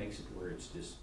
makes it where it's just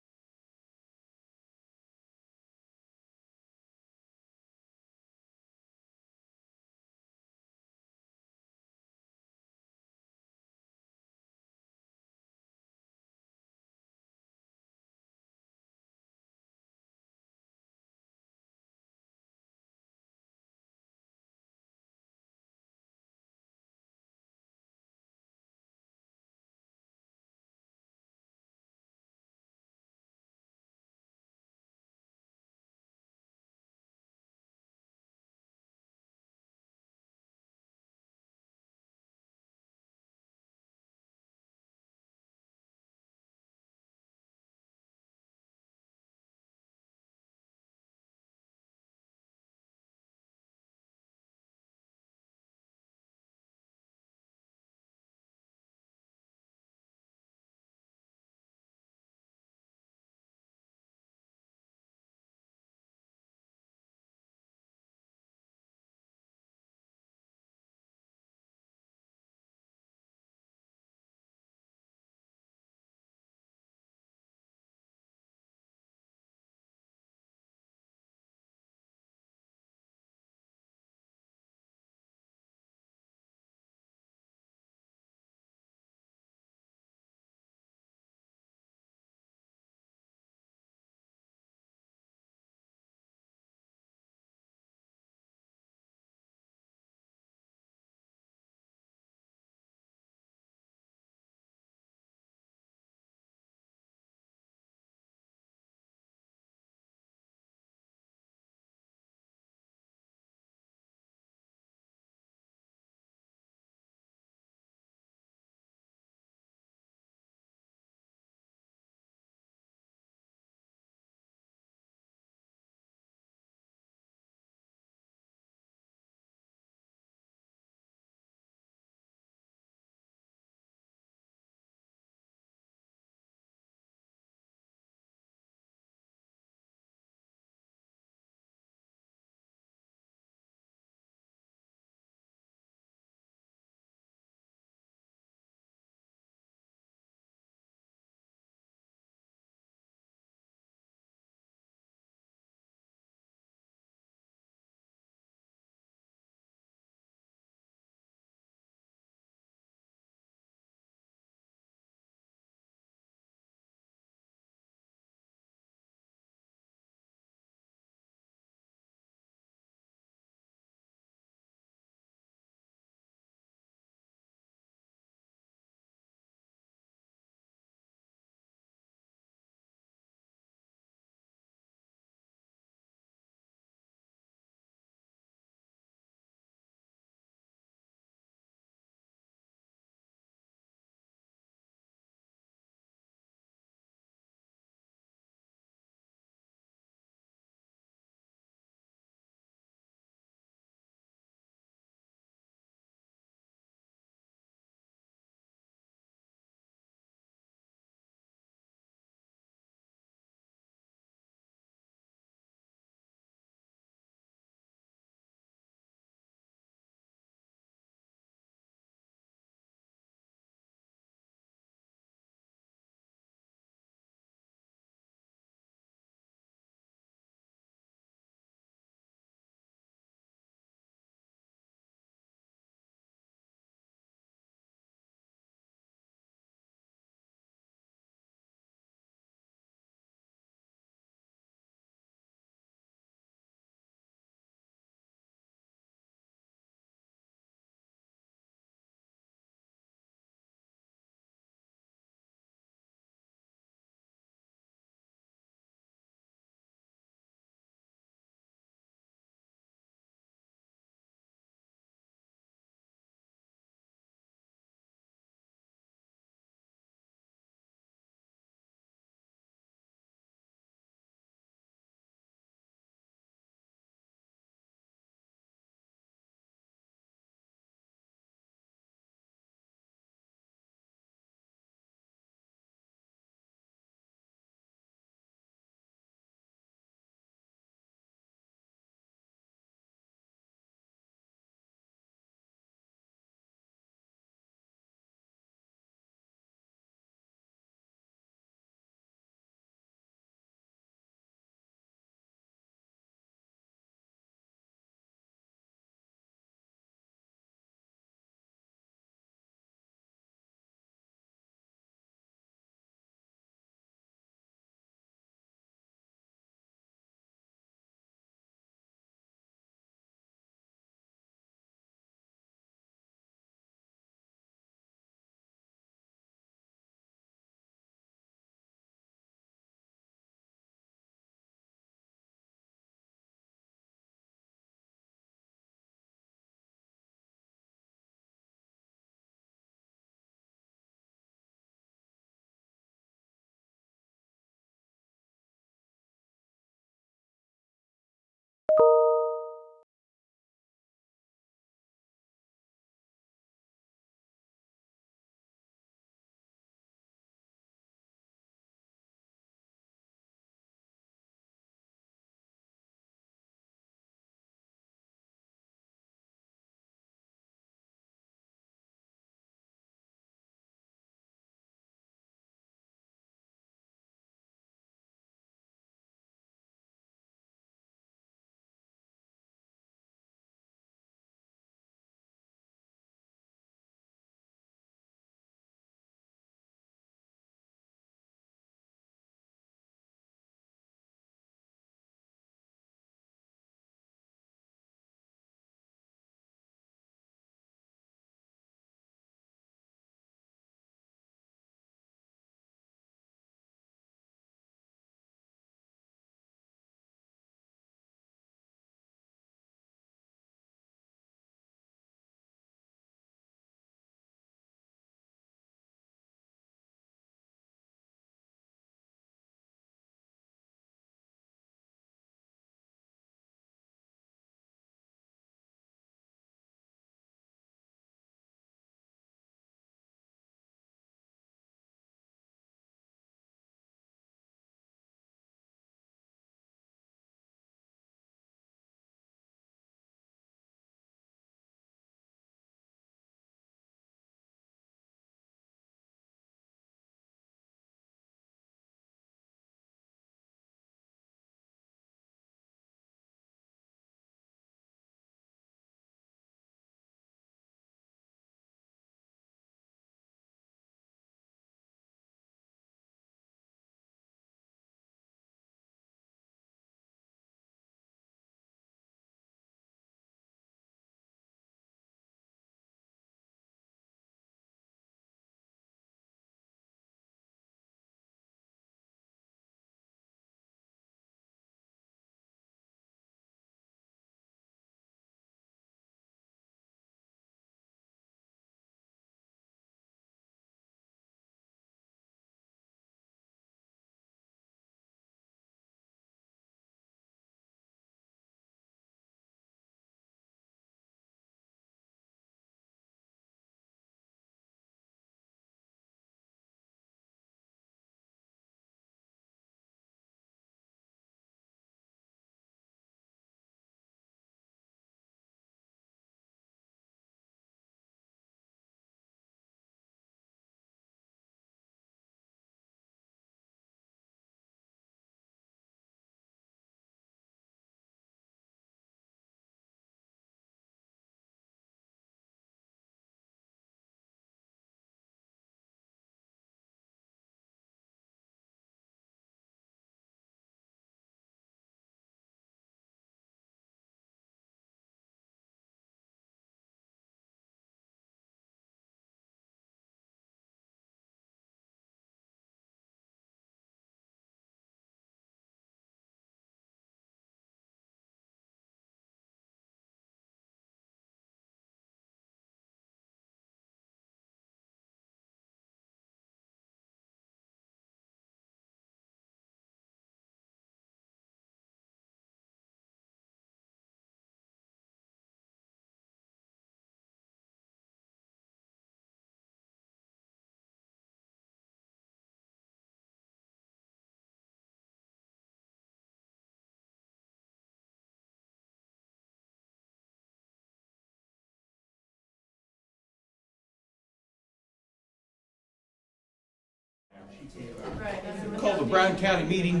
Call the Brown County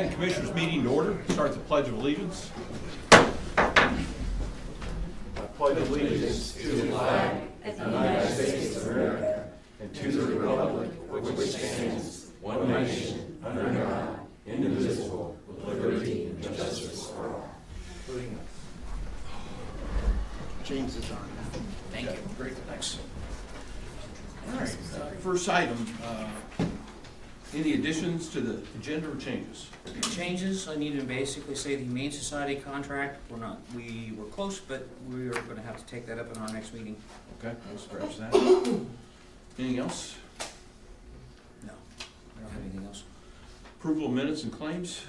Commissioners meeting to order. Start the Pledge of Allegiance. I pledge allegiance to the flag of the United States of America and to the republic which stands one nation under God, indivisible, with liberty and justice for all. James is on. Thank you. Great, thanks. All right, first item, any additions to the agenda or changes? Changes, I need to basically say the Humane Society contract, we were close, but we are gonna have to take that up in our next meeting. Okay, we'll scratch that. Anything else? No, I don't have anything else. Approval of minutes and claims?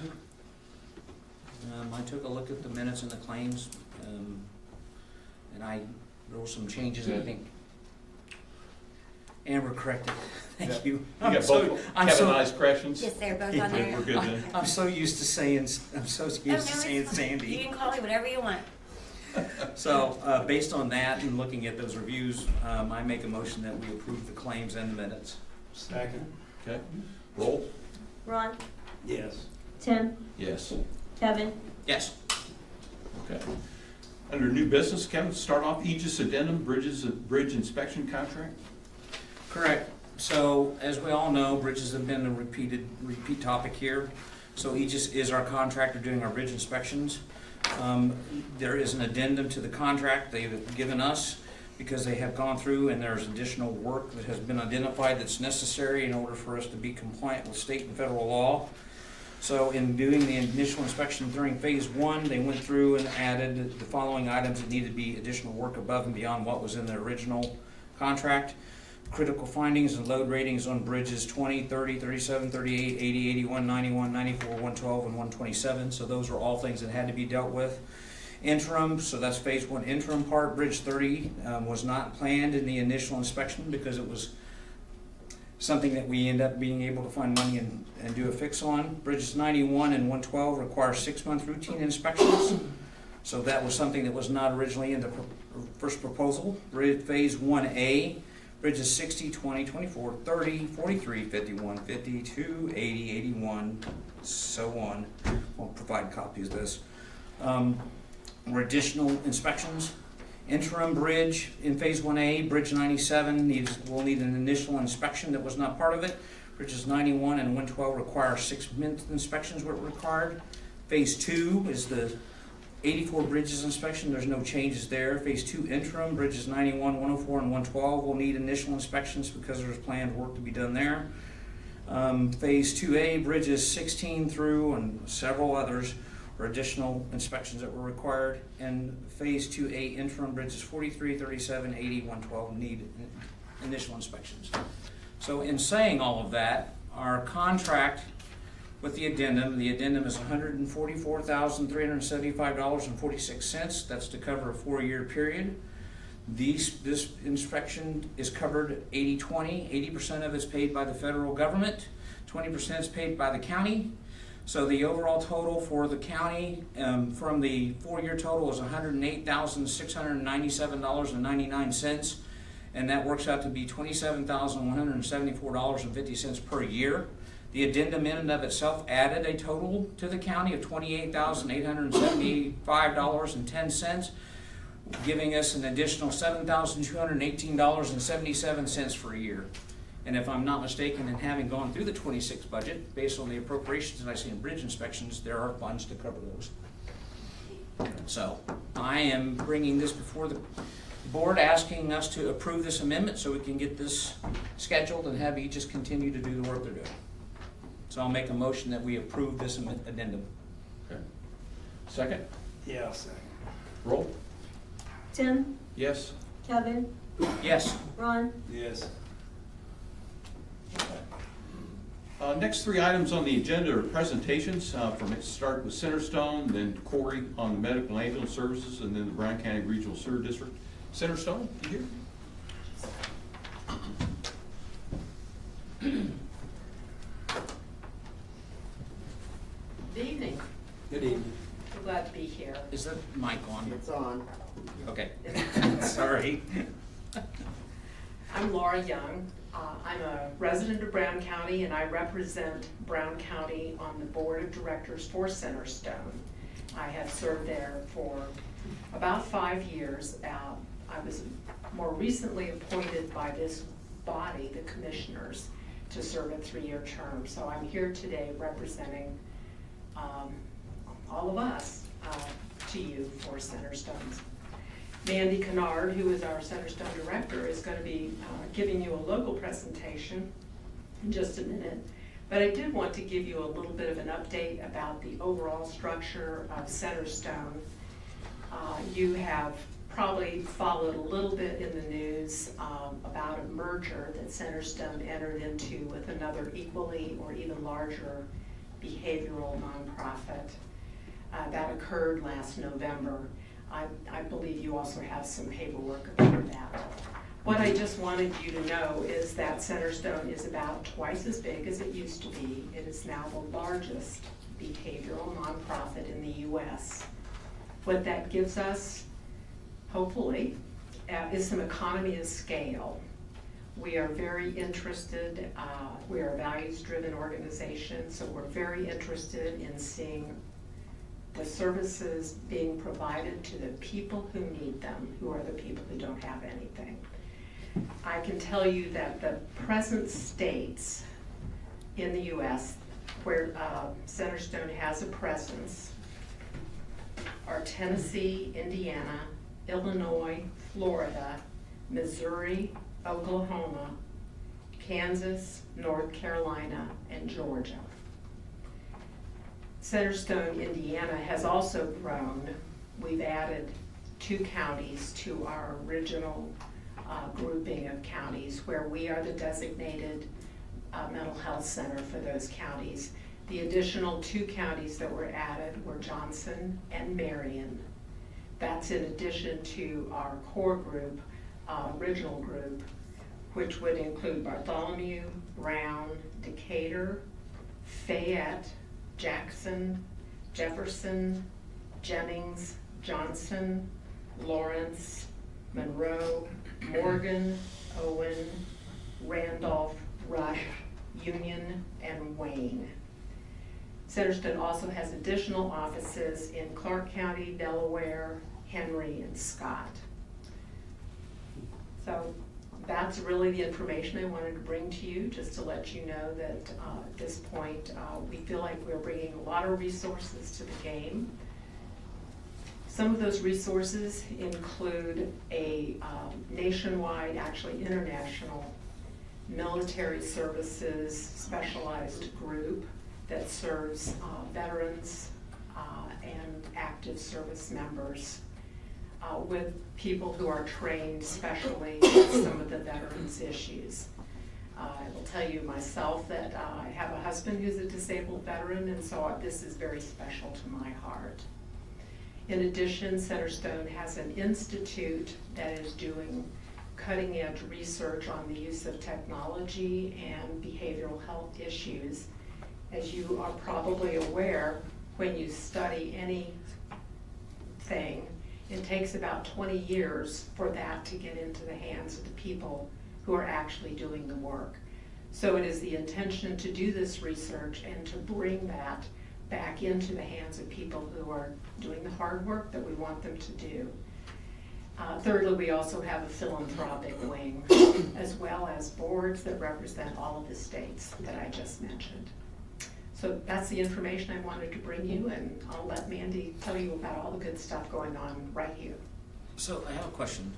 I took a look at the minutes and the claims, and there were some changes, I think. Amber corrected, Yeah. thank you. You got both Kevin and I's corrections? Yes, they're both on there. We're good then. I'm so used to saying, saying You Sandy. can call me whatever you want. So, based on that and looking at those reviews, I make a motion that we approve the claims and the minutes. Second. Okay, roll? Ron, Yes. Tim, Yes. Kevin, Yes. Okay. Under new business, Kevin, start off Aegis Addendum Bridge Inspection Contract? Correct. So, as we all know, bridges have been a repeat topic here. So Aegis is our contractor doing our bridge inspections. There is an addendum to the contract they've given us because they have gone through and there's additional work that has been identified that's necessary in order for us to be compliant with state and federal law. So in doing the initial inspection during phase one, they went through and added the following items that needed to be additional work above and beyond what was in the original contract. Critical findings and load ratings on bridges 20, 30, 37, 38, 80, 81, 91, 94, 112, and 127. So those are all things that had to be dealt with. Interim, so that's phase one interim part. Bridge 30 was not planned in the initial inspection because it was something that we end up being able to find money and do a fix on. Bridges 91 and 112 require 6-month routine inspections. So that was something that was not originally in the first proposal. Bridge phase 1A. Bridges 60, 20, 24, 30, 43, 51, 52, 80, 81, so on. We'll provide copies of this. Or additional inspections. Interim bridge in phase 1A, bridge 97 will need an initial inspection that was not part of it. Bridges 91 and 112 require 6-month inspections were required. Phase 2 is the 84 bridges inspection, there's no changes there. Phase 2 interim, bridges 91, 104, and 112 will need initial inspections because there's planned work to be done there. Phase 2A, bridges 16 through and several others are additional inspections that were required. And phase 2A interim, bridges 43, 37, 80, 112 need initial inspections. So in saying all of that, our contract with the addendum is $144,375.46. That's to cover a 4-year period. This inspection is covered 80-20. 80% of it's paid by the federal government, 20% is paid by the county. So the overall total for the county from the 4-year total is $108,697.99, and that works out to be $27,174.50 per year. The addendum in and of itself added a total to the county of $28,875.10, giving us an additional $7,218.77 for a year. And if I'm not mistaken, and having gone through the 26 budget, based on the appropriations that I see in bridge inspections, there are funds to cover those. So I am bringing this before the board, asking us to approve this amendment so we can get this scheduled and have Aegis continue to do the work they're doing. So I'll make a motion that we approve this addendum. Okay. Second? Yeah, I'll second. Roll? Tim, Yes. Kevin, Yes. Ron, Yes. Next 3 items on the agenda are presentations. Start with Centerstone, then Corey on the medical ambulance services, and then the Brown County Regional Sewer District. Centerstone, you here? Good evening. Good evening. We're glad to be here. Is that mic on? It's on. Okay. Sorry. I'm Laura Young. I'm a resident of Brown County, and I represent Brown County on the Board of Directors for Centerstone. I have served there for about 5 years. I was more recently appointed by this body, the commissioners, to serve a 3-year term. So I'm here today representing all of us to you for Centerstone's. Mandy Kennard, who is our Centerstone director, is going to be giving you a local presentation in just a minute. But I did want to give you a little bit of an update about the overall structure of Centerstone. You have probably followed a little bit in the news about a merger that Centerstone entered into with another equally or even larger behavioral nonprofit. That occurred last November. I believe you also have some paperwork about that. What I just wanted you to know is that Centerstone is about twice as big as it used to be. It is now the largest behavioral nonprofit in the U.S. What that gives us, hopefully, is some economy of scale. We are very interested, we are a values-driven organization, so we're very interested in seeing the services being provided to the people who need them, who are the people who don't have anything. I can tell you that the present states in the U.S. where Centerstone has a presence are Tennessee, Indiana, Illinois, Florida, Missouri, Oklahoma, Kansas, North Carolina, and Georgia. Centerstone, Indiana has also grown. We've added 2 counties to our original grouping of counties where we are the designated mental health center for those counties. The additional 2 counties that were added were Johnson and Marion. That's in addition to our core group, original group, which would include Bartholomew, Brown, Decatur, Fayette, Jackson, Jefferson, Jennings, Johnson, Lawrence, Monroe, Morgan, Owen, Randolph, Rush, Union, and Wayne. Centerstone also has additional offices in Clark County, Delaware, Henry, and Scott. So that's really the information I wanted to bring to you, just to let you know that at this point, we feel like we're bringing a lot of resources to the game. Some of those resources include a nationwide, actually international, military services specialized group that serves veterans and active service members with people who are trained specially in some of the veterans' issues. I will tell you myself that I have a husband who's a disabled veteran, and so this is very special to my heart. In addition, Centerstone has an institute that is doing cutting-edge research on the use of technology and behavioral health issues. As you are probably aware, when you study anything, it takes about 20 years for that to get into the hands of the people who are actually doing the work. So it is the intention to do this research and to bring that back into the hands of people who are doing the hard work that we want them to do. Thirdly, we also have a philanthropic wing, as well as boards that represent all of the states that I just mentioned. So that's the information I wanted to bring you, and I'll let Mandy tell you about all the good stuff going on right here. So I have a question.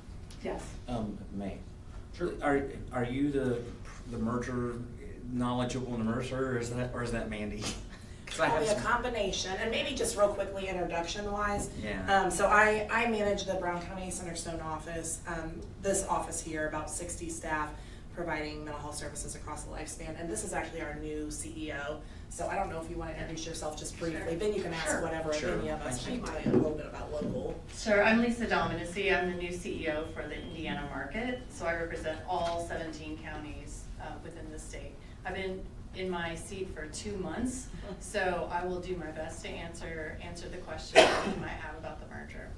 Yes. May. Sure. Are you the merger knowledgeable in the merger, or is that Mandy? Probably a combination, and maybe just real quickly introduction-wise. Yeah. So I manage the Brown County Centerstone office. This office here, about 60 staff, providing mental health services across the lifespan. And this is actually our new CEO. So I don't know if you want to introduce yourself just briefly. Sure. Then you can ask whatever Sure. of any of us Thank might you. tell you a little bit about local. Sure, I'm Lisa Dominici. I'm the new CEO for the Indiana market. So I represent all 17 counties within the state. I've been in my seat for 2 months, so I will do my best to answer the questions that you might have about the merger.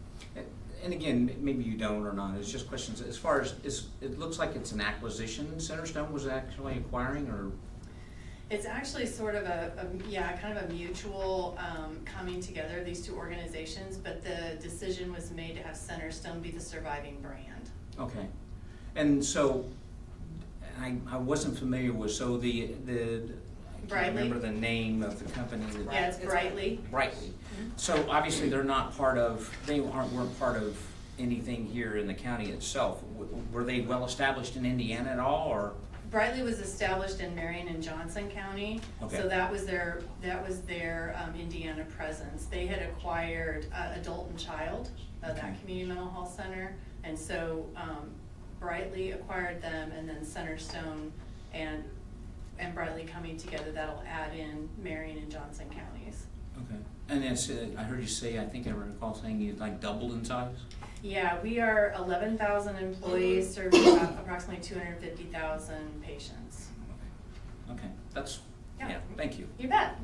and again, maybe you don't or not, it's just questions, as far as, it looks like it's an acquisition, Centerstone was actually acquiring, or? It's actually sort of kind of a mutual coming together of these two organizations, but the decision was made to have Centerstone be the surviving brand. Okay, and so, I wasn't familiar with, so I can't Brightly. remember the name of the company. Yeah, it's Brightly. Brightly. So obviously they're not part of, weren't part of anything here in the county itself. Were they well established in Indiana at all, or? Brightly was established in Marion and Johnson County, Okay. so that was their Indiana presence. They had acquired Adult and Child, Okay. that community mental health center, and so Brightly acquired them, and then Centerstone and Brightly coming together, that'll add in Marion and Johnson counties. Okay. And it's, I heard you say, I think I recall saying you like doubled in size? Yeah, we are 11,000 employees serving about approximately 250,000 patients. Okay, that's, Yeah. yeah, thank you. You bet.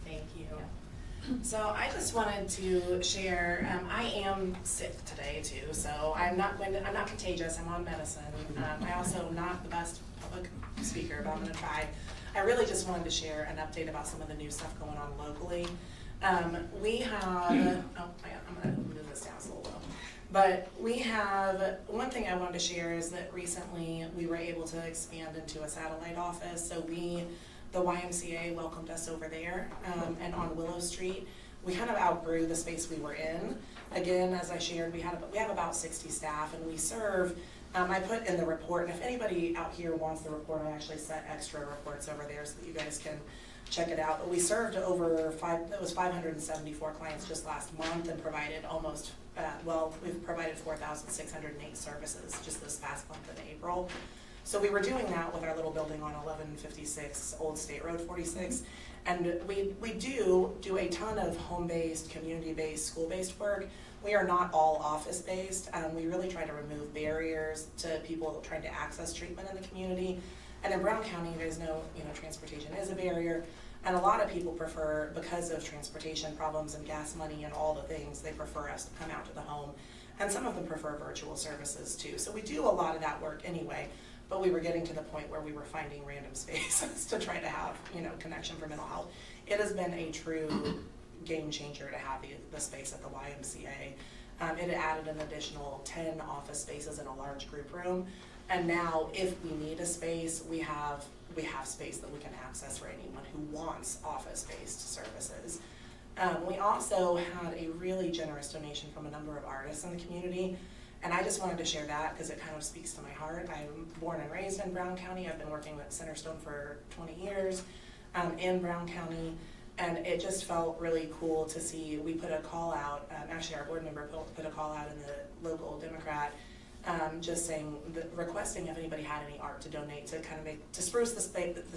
Thank you. So I just wanted to share, I am sick today too, so I'm not contagious, I'm on medicine. I also am not the best public speaker, but I'm gonna try. I really just wanted to share an update about some of the new stuff going on locally. We have, I'm gonna move this down a little low. But we have, one thing I wanted to share is that recently we were able to expand into a satellite office. So the YMCA welcomed us over there, and on Willow Street. We kind of outgrew the space we were in. Again, as I shared, we have about 60 staff, and we serve, I put in the report, and if anybody out here wants the report, I actually set extra reports over there so that you guys can check it out. But we served over 574 clients just last month and provided almost, we've provided 4,608 services just this past month in April. So we were doing that with our little building on 1156 Old State Road 46. And we do a ton of home-based, community-based, school-based work. We are not all office-based. We really try to remove barriers to people trying to access treatment in the community. And in Brown County, you guys know, transportation is a barrier. And a lot of people prefer, because of transportation problems and gas money and all the things, they prefer us to come out to the home. And some of them prefer virtual services too. So we do a lot of that work anyway. But we were getting to the point where we were finding random spaces to try to have, connection for mental health. It has been a true game changer to have the space at the YMCA. It added an additional 10 office spaces in a large group room. And now if we need a space, we have space that we can access for anyone who wants office-based services. We also had a really generous donation from a number of artists in the community. And I just wanted to share that because it kind of speaks to my heart. I'm born and raised in Brown County. I've been working with Centerstone for 20 years in Brown County. And it just felt really cool to see, we put a call out, actually our board member put a call out in the local Democrat, just saying, requesting if anybody had any art to donate to kind of to spruce the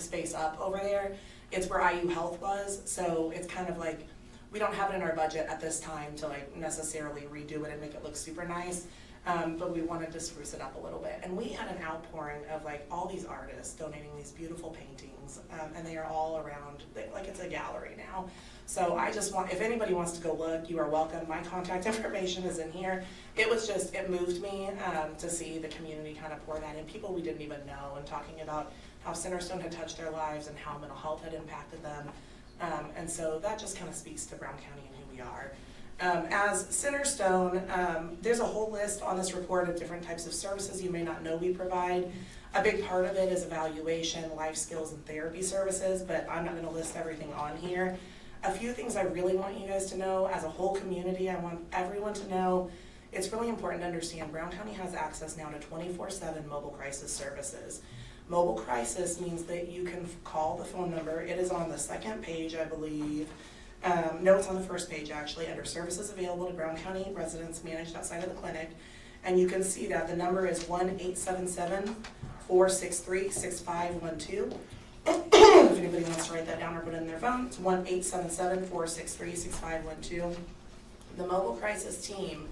space up over there. It's where IU Health was, so it's kind of like, we don't have it in our budget at this time to necessarily redo it and make it look super nice. But we wanted to spruce it up a little bit. And we had an outpouring of all these artists donating these beautiful paintings, and they are all around, it's a gallery now. So I just want, if anybody wants to go look, you are welcome. My contact information is in here. It moved me to see the community kind of pour that in. People we didn't even know, and talking about how Centerstone had touched their lives and how mental health had impacted them. And so that just kind of speaks to Brown County and who we are. As Centerstone, there's a whole list on this report of different types of services you may not know we provide. A big part of it is evaluation, life skills, and therapy services, but I'm not going to list everything on here. A few things I really want you guys to know, as a whole community, I want everyone to know, it's really important to understand Brown County has access now to 24/7 mobile crisis services. Mobile crisis means that you can call the phone number. It is on the second page, I believe. No, it's on the first page actually, under services available to Brown County residents managed outside of the clinic. And you can see that the number is 1-877-463-6512. If anybody wants to write that down or put it in their phone, it's 1-877-463-6512. The mobile crisis team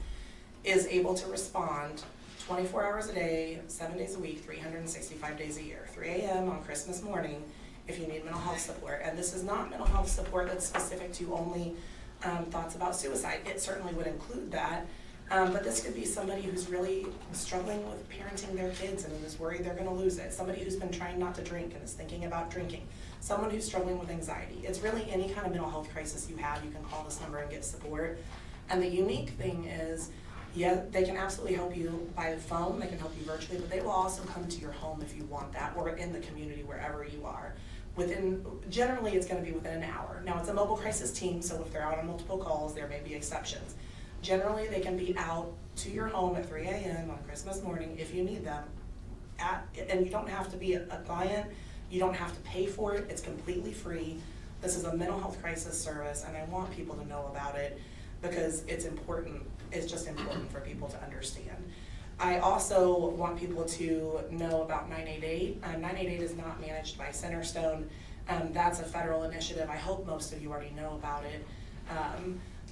is able to respond 24 hours a day, 7 days a week, 365 days a year, 3 a.m. on Christmas morning if you need mental health support. And this is not mental health support that's specific to only thoughts about suicide. It certainly would include that. But this could be somebody who's really struggling with parenting their kids and is worried they're gonna lose it. Somebody who's been trying not to drink and is thinking about drinking. Someone who's struggling with anxiety. It's really any kind of mental health crisis you have, you can call this number and get support. And the unique thing is, yeah, they can absolutely help you by the phone, they can help you virtually, but they will also come to your home if you want that, or in the community, wherever you are. Generally, it's gonna be within an hour. Now, it's a mobile crisis team, so if they're out on multiple calls, there may be exceptions. Generally, they can be out to your home at 3 a.m. on Christmas morning if you need them. And you don't have to be a client, you don't have to pay for it, it's completely free. This is a mental health crisis service, and I want people to know about it because it's important, it's just important for people to understand. I also want people to know about 988. 988 is not managed by Centerstone. That's a federal initiative. I hope most of you already know about it.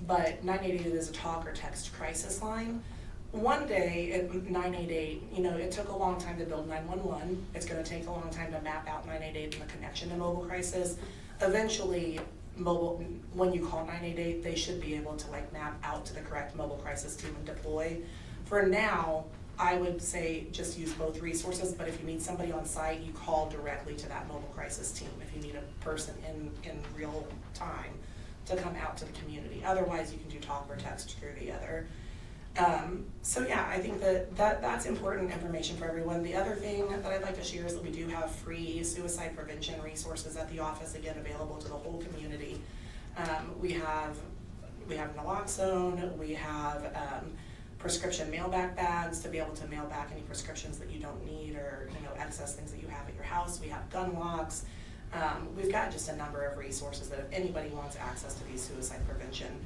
But 988 is a talk or text crisis line. One day at 988, it took a long time to build 911. It's gonna take a long time to map out 988 and the connection to mobile crisis. Eventually, when you call 988, they should be able to map out to the correct mobile crisis team and deploy. For now, I would say just use both resources, but if you need somebody on site, you call directly to that mobile crisis team if you need a person in real time to come out to the community. Otherwise, you can do talk or text through the other. So yeah, I think that's important information for everyone. The other thing that I'd like to share is that we do have free suicide prevention resources at the office, again, available to the whole community. We have naloxone, we have prescription mail-back bags to be able to mail back any prescriptions that you don't need or excess things that you have at your house. We have gun locks. We've got just a number of resources that if anybody wants access to these suicide prevention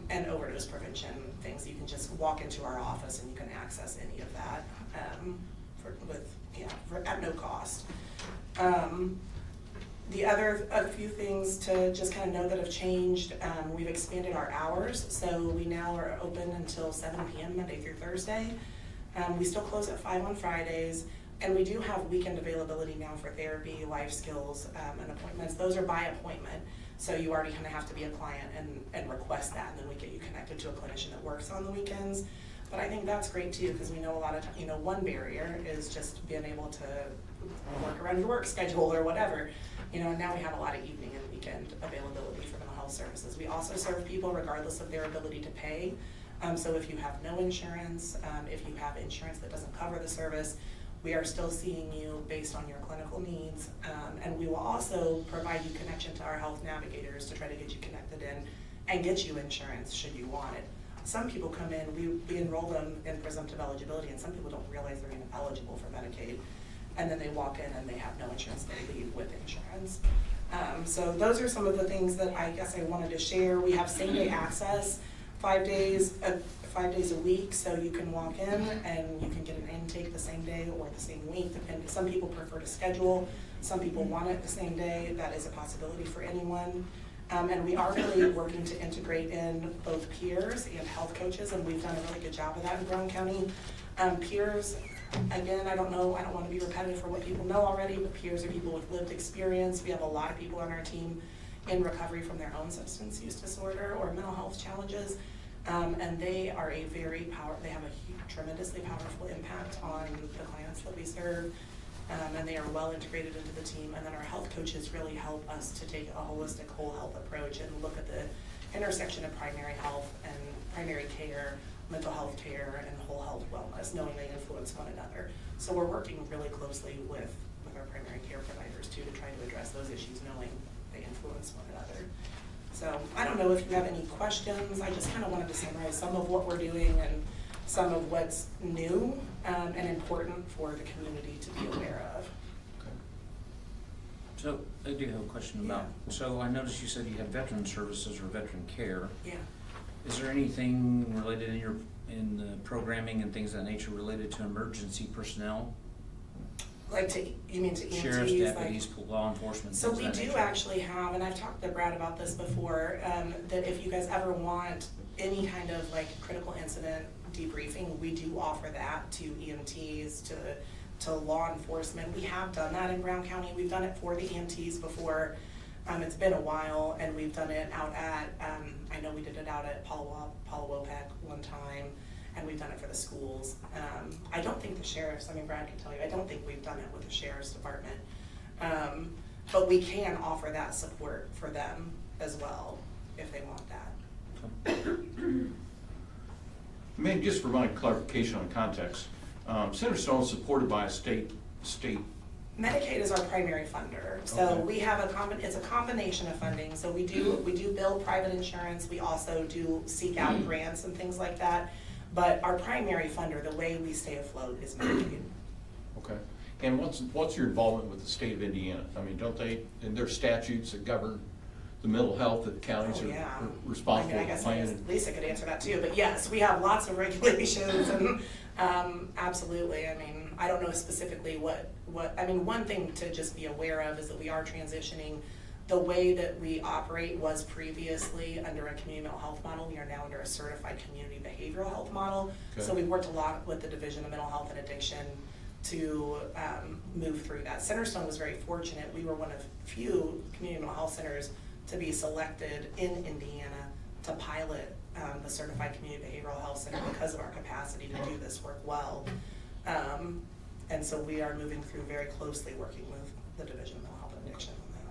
and overdose prevention things, you can just walk into our office and you can access any of that at no cost. A few things to just kind of know that have changed. We've expanded our hours, so we now are open until 7 p.m. Monday through Thursday. We still close at 5 on Fridays, and we do have weekend availability now for therapy, life skills, and appointments. Those are by appointment, so you already kind of have to be a client and request that, and then we get you connected to a clinician that works on the weekends. But I think that's great too, because we know a lot of times, one barrier is just being able to work around your work schedule or whatever. And now we have a lot of evening and weekend availability for mental health services. We also serve people regardless of their ability to pay. So if you have no insurance, if you have insurance that doesn't cover the service, we are still seeing you based on your clinical needs. And we will also provide you connection to our health navigators to try to get you connected in and get you insurance should you want it. Some people come in, we enroll them in presumptive eligibility, and some people don't realize they're even eligible for Medicaid. And then they walk in and they have no insurance, they leave with insurance. So those are some of the things that I guess I wanted to share. We have same-day access, 5 days a week, so you can walk in and you can get an intake the same day or the same week. Some people prefer to schedule, some people want it the same day. That is a possibility for anyone. And we are really working to integrate in both peers and health coaches, and we've done a really good job of that in Brown County. Peers, again, I don't want to be repetitive for what people know already, but peers are people with lived experience. We have a lot of people on our team in recovery from their own substance use disorder or mental health challenges, and they are they have a tremendously powerful impact on the clients that we serve, and they are well integrated into the team. And then our health coaches really help us to take a holistic whole health approach and look at the intersection of primary health and primary care, mental health care, and whole health wellness, knowing they influence one another. So we're working really closely with our primary care providers too to try to address those issues, knowing they influence one another. So I don't know if you have any questions. I just kind of wanted to summarize some of what we're doing and some of what's new and important for the community to be aware of. So I do have a question about, so I noticed you said you had veteran services or veteran care. Yeah. Is there anything related in the programming and things of that nature related to emergency personnel? You mean to EMTs? Sheriffs, deputies, law enforcement, So things of we that do nature? actually have, and I've talked to Brad about this before, that if you guys ever want any kind of critical incident debriefing, we do offer that to EMTs, to law enforcement. We have done that in Brown County. We've done it for the EMTs before. It's been a while, and we've done it out at, I know we did it out at Palo-Wopec one time, and we've done it for the schools. I don't think the sheriffs, I mean, Brad can tell you, I don't think we've done it with the sheriff's department. But we can offer that support for them as well, if they want that. Maybe just for my clarification on context, Centerstone is supported by a state. Medicaid is our primary funder, so Okay. we have it's a combination of funding, so we do bill private insurance, we also do seek out grants and things like that, but our primary funder, the way we stay afloat, is Medicaid. Okay. And what's your involvement with the state of Indiana? I mean, don't they, and there's statutes that govern the mental health that the counties Oh, yeah. are responsible I for guess planning? Lisa could answer that too, but yes, we have lots of regulations and, absolutely, I mean, I don't know specifically one thing to just be aware of is that we are transitioning. The way that we operate was previously under a community mental health model. We are now under a certified community behavioral health model. So Okay. we worked a lot with the Division of Mental Health and Addiction to move through that. Centerstone was very fortunate. We were one of few community mental health centers to be selected in Indiana to pilot the Certified Community Behavioral Health Center because of our capacity to do this work well. And so we are moving through very closely working with the Division of Mental Health and Addiction on that.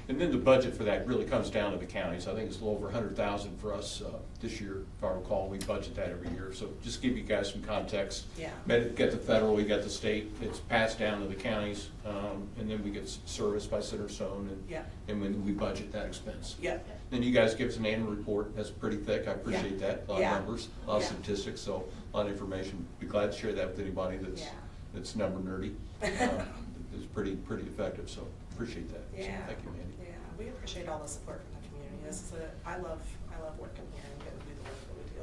And then the budget for that really comes down to the counties. I think it's a little over $100,000 for us this year, if I recall. We budget that every year. So just give you guys some context. Yeah. You get the federal, we got the state. It's passed down to the counties, and then we get serviced by Centerstone, Yeah. and when we budget that expense. Yeah. Then you guys give us an annual report. That's pretty thick. I appreciate that. A lot of Yeah. numbers, a lot of Yeah. statistics, so a lot of information. Be glad to share that with anybody that's number nerdy. It's pretty effective, so appreciate that. So Yeah. thank you, Mandy. Yeah, we appreciate all the support from the community. I love working here and getting to do the work that we do.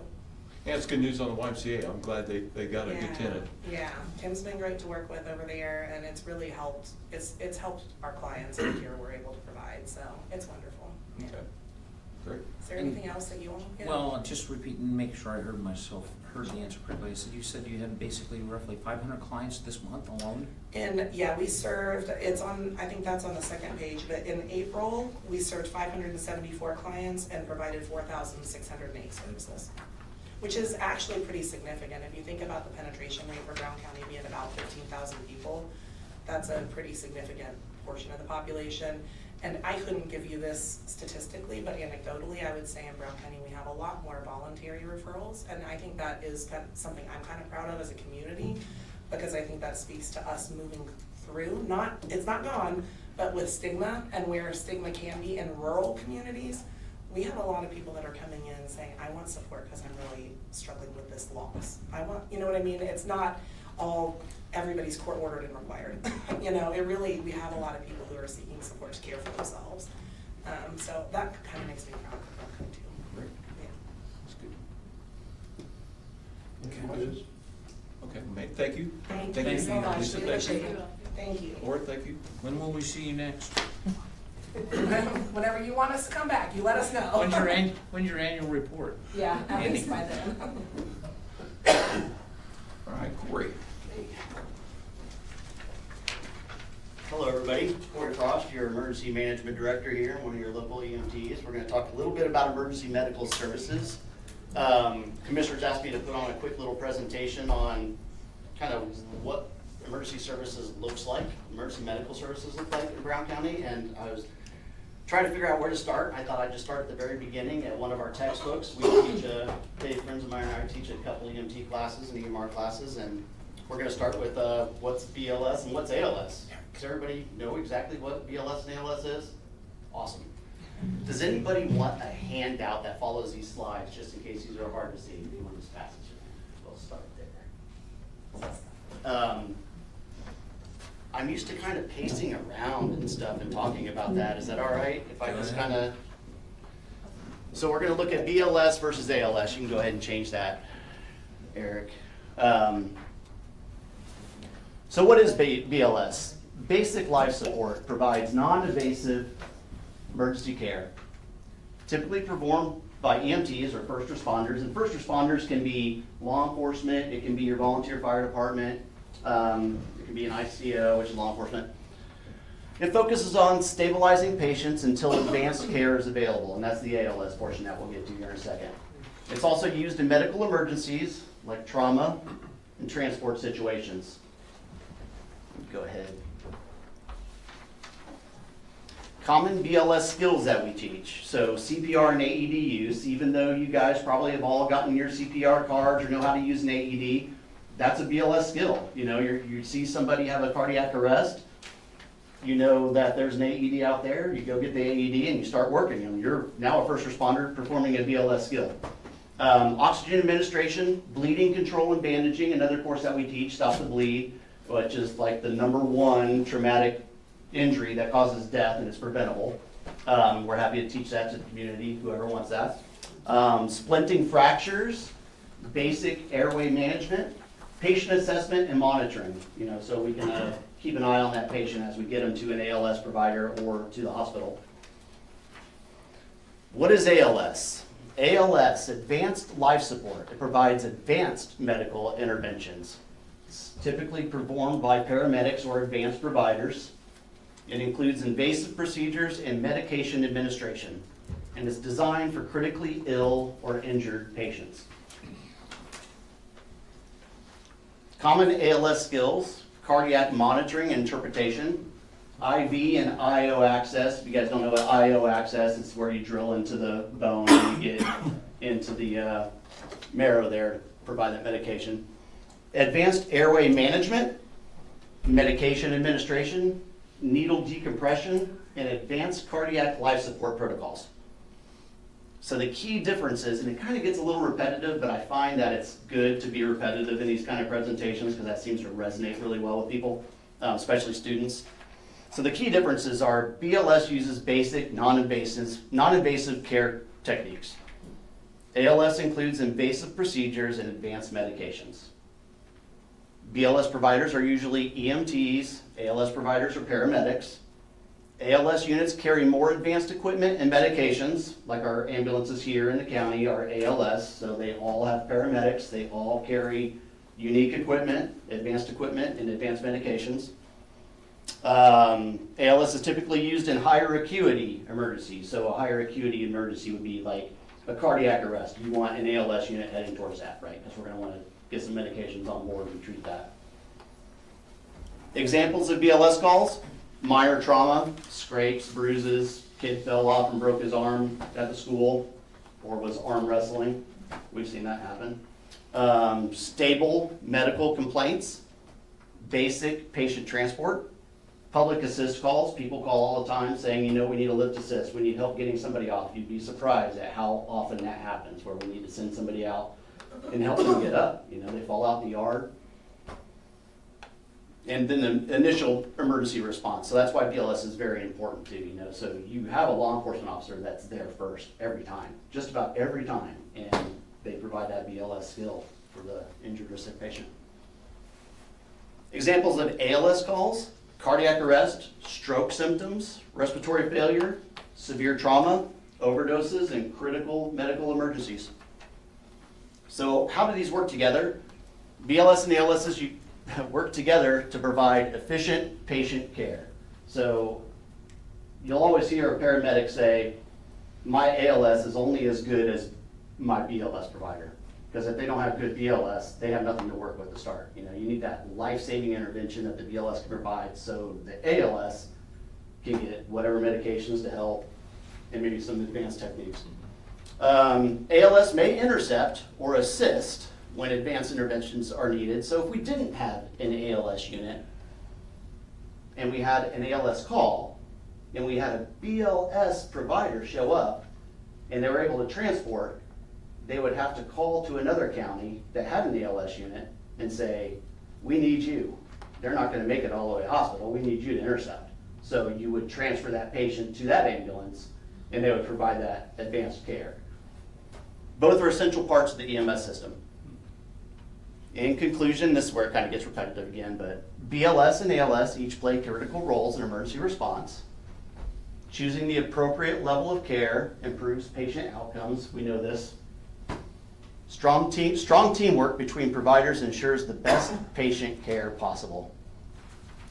Yeah, it's good news on the YMCA. I'm glad they got a good tenant. Yeah, Tim's been great to work with over there, and it's really helped, it's helped our clients and here we're able to provide, so it's wonderful. Yeah. Okay, great. Is there anything else that you want to get? Well, just repeat and make sure I heard the answer correctly. You said you had basically roughly 500 clients this month alone? And, yeah, we served, I think that's on the second page, but in April, we served 574 clients and provided 4,608 services, which is actually pretty significant. If you think about the penetration rate for Brown County being about 15,000 people, that's a pretty significant portion of the population. And I couldn't give you this statistically, but anecdotally, I would say in Brown County, we have a lot more voluntary referrals. And I think that is something I'm kind of proud of as a community, because I think that speaks to us moving through, it's not gone, but with stigma and where stigma can be in rural communities, we have a lot of people that are coming in saying, I want support because I'm really struggling with this loss. You know what I mean? It's not all everybody's court ordered and required. We have a lot of people who are seeking support to care for themselves. So that kind of makes me proud of them too. Great. Yeah. That's good. Questions? Okay, thank you. Thank Thank you you, so much. Lisa, We thank appreciate you. it. Thank you. Laura, thank you. When will we see you next? Whenever you want us to come back, you let us know. When's your annual report? Yeah, at Andy. least by then. All right, Corey. Hello, everybody. Corey Frost, your Emergency Management Director here, one of your local EMTs. We're going to talk a little bit about emergency medical services. Commissioners asked me to put on a quick little presentation on kind of what emergency services looks like, emergency medical services look like in Brown County, and I was trying to figure out where to start. I thought I'd just start at the very beginning at one of our textbooks. We teach, Dave, friends of mine and I teach a couple EMT classes and EMR classes, and we're going to start with what's BLS and what's ALS. Does everybody know exactly what BLS and ALS is? Awesome. Does anybody want a handout that follows these slides, just in case these are hard to see? You want this passage? We'll start there. I'm used to kind of pacing around and stuff and talking about that. Is that all right? If I just kind of... So we're going to look at BLS versus ALS. You can go ahead and change that, Eric. So what is BLS? Basic life support provides non-invasive emergency care, typically performed by EMTs or first responders. And first responders can be law enforcement, it can be your volunteer fire department, it can be an ICO, which is law enforcement. It focuses on stabilizing patients until advanced care is available, and that's the ALS portion that we'll get to here in a second. It's also used in medical emergencies like trauma and transport situations. Go ahead. Common BLS skills that we teach. So CPR and AED use, even though you guys probably have all gotten your CPR cards or know how to use an AED, that's a BLS skill. You know, you see somebody have a cardiac arrest, you know that there's an AED out there, you go get the AED and you start working them. You're now a first responder performing a BLS skill. Oxygen administration, bleeding control and bandaging, another course that we teach, Stop the Bleed, which is like the #1 traumatic injury that causes death and is preventable. We're happy to teach that to the community, whoever wants that. Splinting fractures, basic airway management, patient assessment and monitoring, you know, so we can keep an eye on that patient as we get them to an ALS provider or to the hospital. What is ALS? ALS, Advanced Life Support. It provides advanced medical interventions. It's typically performed by paramedics or advanced providers. It includes invasive procedures and medication administration, and is designed for critically ill or injured patients. Common ALS skills: cardiac monitoring and interpretation, IV and IO access. If you guys don't know what IO access is, where you drill into the bone and you get into the marrow there, provide that medication. Advanced airway management, medication administration, needle decompression, and advanced cardiac life support protocols. So the key differences, and it kind of gets a little repetitive, but I find that it's good to be repetitive in these kind of presentations because that seems to resonate really well with people, especially students. So the key differences are BLS uses basic non-invasive care techniques. ALS includes invasive procedures and advanced medications. BLS providers are usually EMTs, ALS providers are paramedics. ALS units carry more advanced equipment and medications, like our ambulances here in the county are ALS, so they all have paramedics, they all carry unique equipment, advanced equipment, and advanced medications. ALS is typically used in higher acuity emergencies, so a higher acuity emergency would be like a cardiac arrest. You want an ALS unit heading towards that, right? Because we're going to want to get some medications on board and treat that. Examples of BLS calls: minor trauma, scrapes, bruises, kid fell off and broke his arm at the school, or was arm wrestling. We've seen that happen. Stable medical complaints, basic patient transport, public assist calls. People call all the time saying, you know, we need a lift assist, we need help getting somebody off. You'd be surprised at how often that happens, where we need to send somebody out and help them get up. You know, they fall out in the yard. And then the initial emergency response. So that's why BLS is very important too, you know. So you have a law enforcement officer that's there first every time, just about every time, and they provide that BLS skill for the injured or sick patient. Examples of ALS calls: cardiac arrest, stroke symptoms, respiratory failure, severe trauma, overdoses, and critical medical emergencies. So how do these work together? BLS and ALSs work together to provide efficient patient care. So you'll always hear a paramedic say, my ALS is only as good as my BLS provider. Because if they don't have good BLS, they have nothing to work with to start. You know, you need that life-saving intervention that the BLS can provide so the ALS can get whatever medications to help and maybe some advanced techniques. ALS may intercept or assist when advanced interventions are needed. So if we didn't have an ALS unit and we had an ALS call and we had a BLS provider show up and they were able to transport, they would have to call to another county that had an ALS unit and say, we need you. They're not gonna make it all the way to hospital, we need you to intercept. So you would transfer that patient to that ambulance and they would provide that advanced care. Both are essential parts of the EMS system. In conclusion, this is where it kind of gets repetitive again, but BLS and ALS each play critical roles in emergency response. Choosing the appropriate level of care improves patient outcomes. We know this. Strong teamwork between providers ensures the best patient care possible.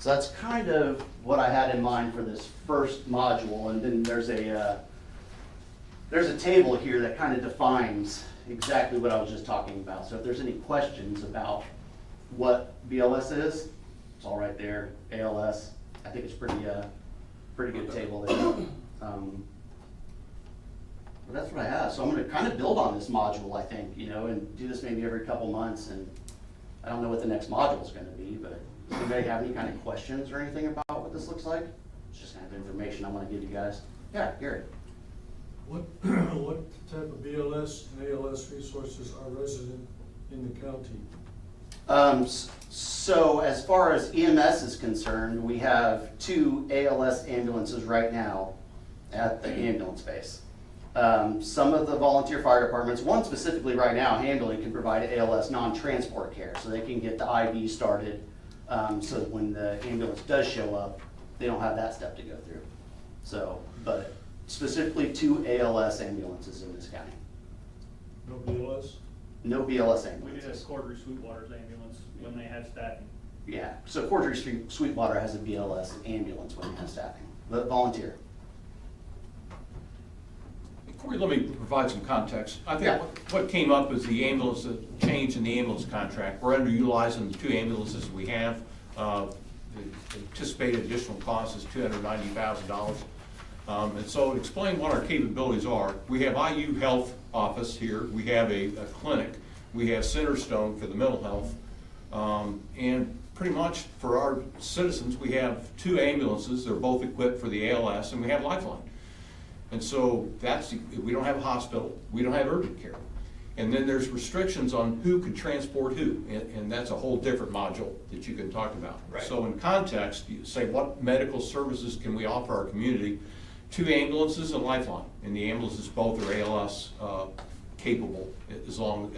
So that's kind of what I had in mind for this first module, and then there's a table here that kind of defines exactly what I was just talking about. So if there's any questions about what BLS is, it's all right there. ALS, I think it's pretty good table there. But that's what I have. So I'm gonna kind of build on this module, I think, and do this maybe every couple months. And I don't know what the next module is gonna be, but does anybody have any kind of questions or anything about what this looks like? It's just kind of information I want to give you guys. Yeah, Gary. What type of BLS and ALS resources are resident in the county? So as far as EMS is concerned, we have 2 ALS ambulances right now at the ambulance base. Some of the volunteer fire departments, one specifically right now, Handling, can provide ALS non-transport care, so they can get the IV started, so that when the ambulance does show up, they don't have that step to go through. So, but specifically 2 ALS ambulances in this county. No BLS? No BLS We did ambulances. have Cordray Sweetwater's ambulance when they had staffing. Yeah, so Cordray Sweetwater has a BLS ambulance when it has staffing, but volunteer. Corey, let me provide some context. I think Yeah. what came up is the ambulance, the change in the ambulance contract. We're underutilizing the 2 ambulances we have. The anticipated additional cost is $290,000. And so to explain what our capabilities are, we have IU Health office here, we have a clinic, we have Centerstone for the mental health, and pretty much for our citizens, we have 2 ambulances, they're both equipped for the ALS, and we have Lifeline. And so we don't have a hospital, we don't have urgent care. And then there's restrictions on who can transport who, and that's a whole different module that you can talk about. Right. So in context, you say, what medical services can we offer our community? 2 ambulances and Lifeline, and the ambulances both are ALS capable as well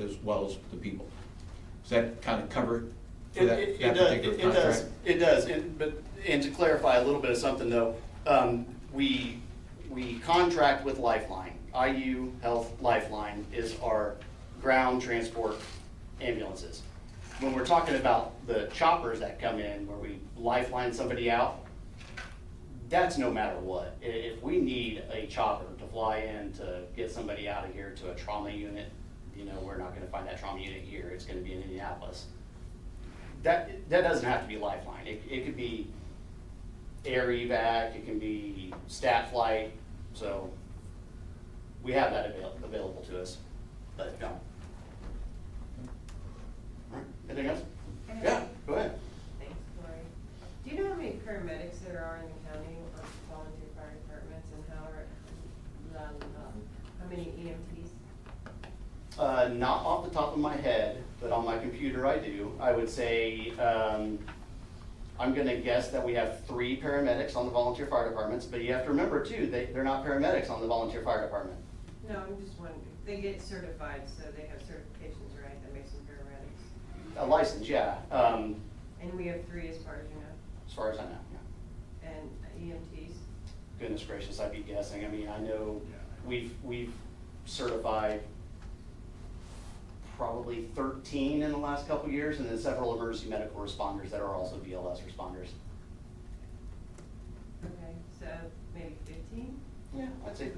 as the people. Does that kind of cover it for that particular contract? It does, and to clarify a little bit of something though, we contract with Lifeline. IU Health Lifeline is our ground transport ambulances. When we're talking about the choppers that come in where we lifeline somebody out, that's no matter what. If we need a chopper to fly in to get somebody out of here to a trauma unit, we're not gonna find that trauma unit here, it's gonna be in Indianapolis. That doesn't have to be Lifeline. It could be air evac, it can be stat flight, so we have that available to us, but no. All right, anything else? Yeah, go ahead. Thanks, Lori. Do you know how many paramedics there are in the county or volunteer fire departments, and how many EMTs? Not off the top of my head, but on my computer I do. I would say, I'm gonna guess that we have 3 paramedics on the volunteer fire departments, but you have to remember too, they're not paramedics on the volunteer fire department. No, I'm just wondering, they get certified, so they have certifications, right, that makes them paramedics? A license, yeah, And we have 3 as far as you know, as far as I know, yeah. and EMTs? Goodness gracious, I'd be guessing. I mean, I know we've certified probably 13 in the last couple of years, and then several emergency medical responders that are also BLS responders. Okay, so maybe 15? Yeah, I'd say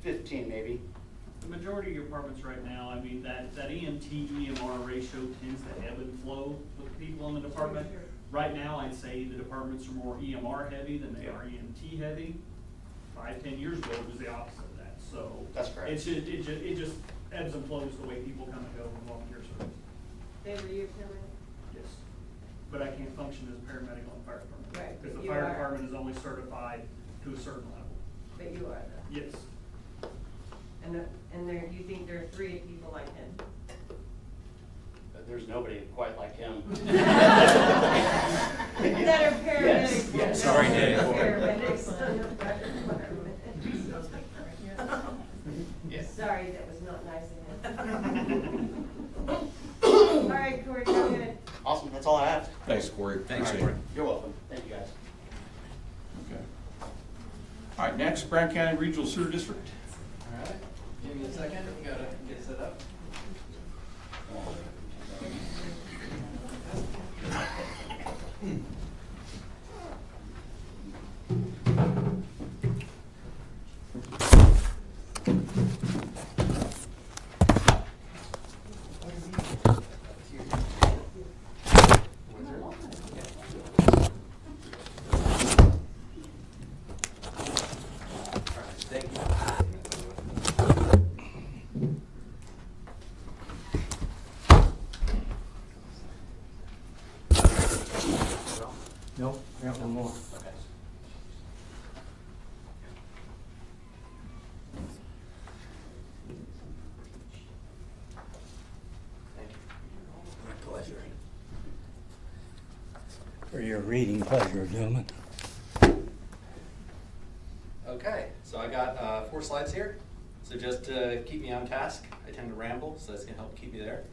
15 maybe. The majority of your departments right now, I mean, that EMT EMR ratio tends to ebb and flow with people in the department. Sure. Right now, I'd say the departments are more EMR heavy than they are EMT heavy. 5-10 years ago, it was the opposite of that, so. That's correct. It just ebbs and flows the way people come and go in volunteer service. They were you paramedic? Yes. But I can't function as a paramedic on the fire department. Right, Because but the you fire are. department is only certified to a certain level. But you are though. Yes. And there, you think there are 3 people like him? But there's nobody quite like him. That are paramedics. Yes. Sorry, Dave. Paramedics on the fire department. Yes. Sorry, that was not nice of him. All right, Corey, go ahead. Awesome, that's all I have. Thanks, Corey. Thanks, Appreciate Corey. it. You're welcome. Thank you, guys. Okay. All right, next, Brown County Regional Sewer District. All right, give me a second, we gotta get set up. Nope, I got one more. Okay. Thank you. My pleasure. For your reading pleasure, gentlemen. Okay, so I got 4 slides here. So just to keep me on task, I tend to ramble, so that's gonna help keep me there.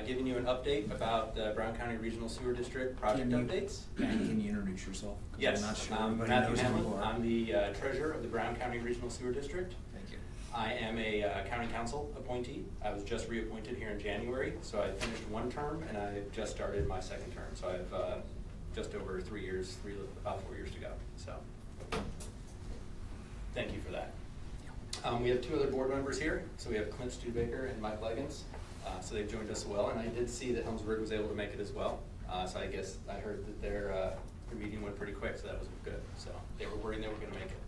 Giving you an update about the Brown County Regional Sewer District project updates. Can you introduce yourself? 'Cause Yes, I'm not sure I'm everybody Matthew knows who Hamlin. you are. I'm the treasurer of the Brown County Regional Sewer District. Thank you. I am a county council appointee. I was just reappointed here in January, so I finished 1 term and I just started my 2nd term. So I've just over 3 years, about 4 years to go, so. Thank you for that. We have 2 other board members here. So we have Clint Studebaker and Mike Leggins. So they've joined us as well, and I did see that Helmsburg was able to make it as well. So I guess I heard that their meeting went pretty quick, so that was good. So they were worried they were gonna make it.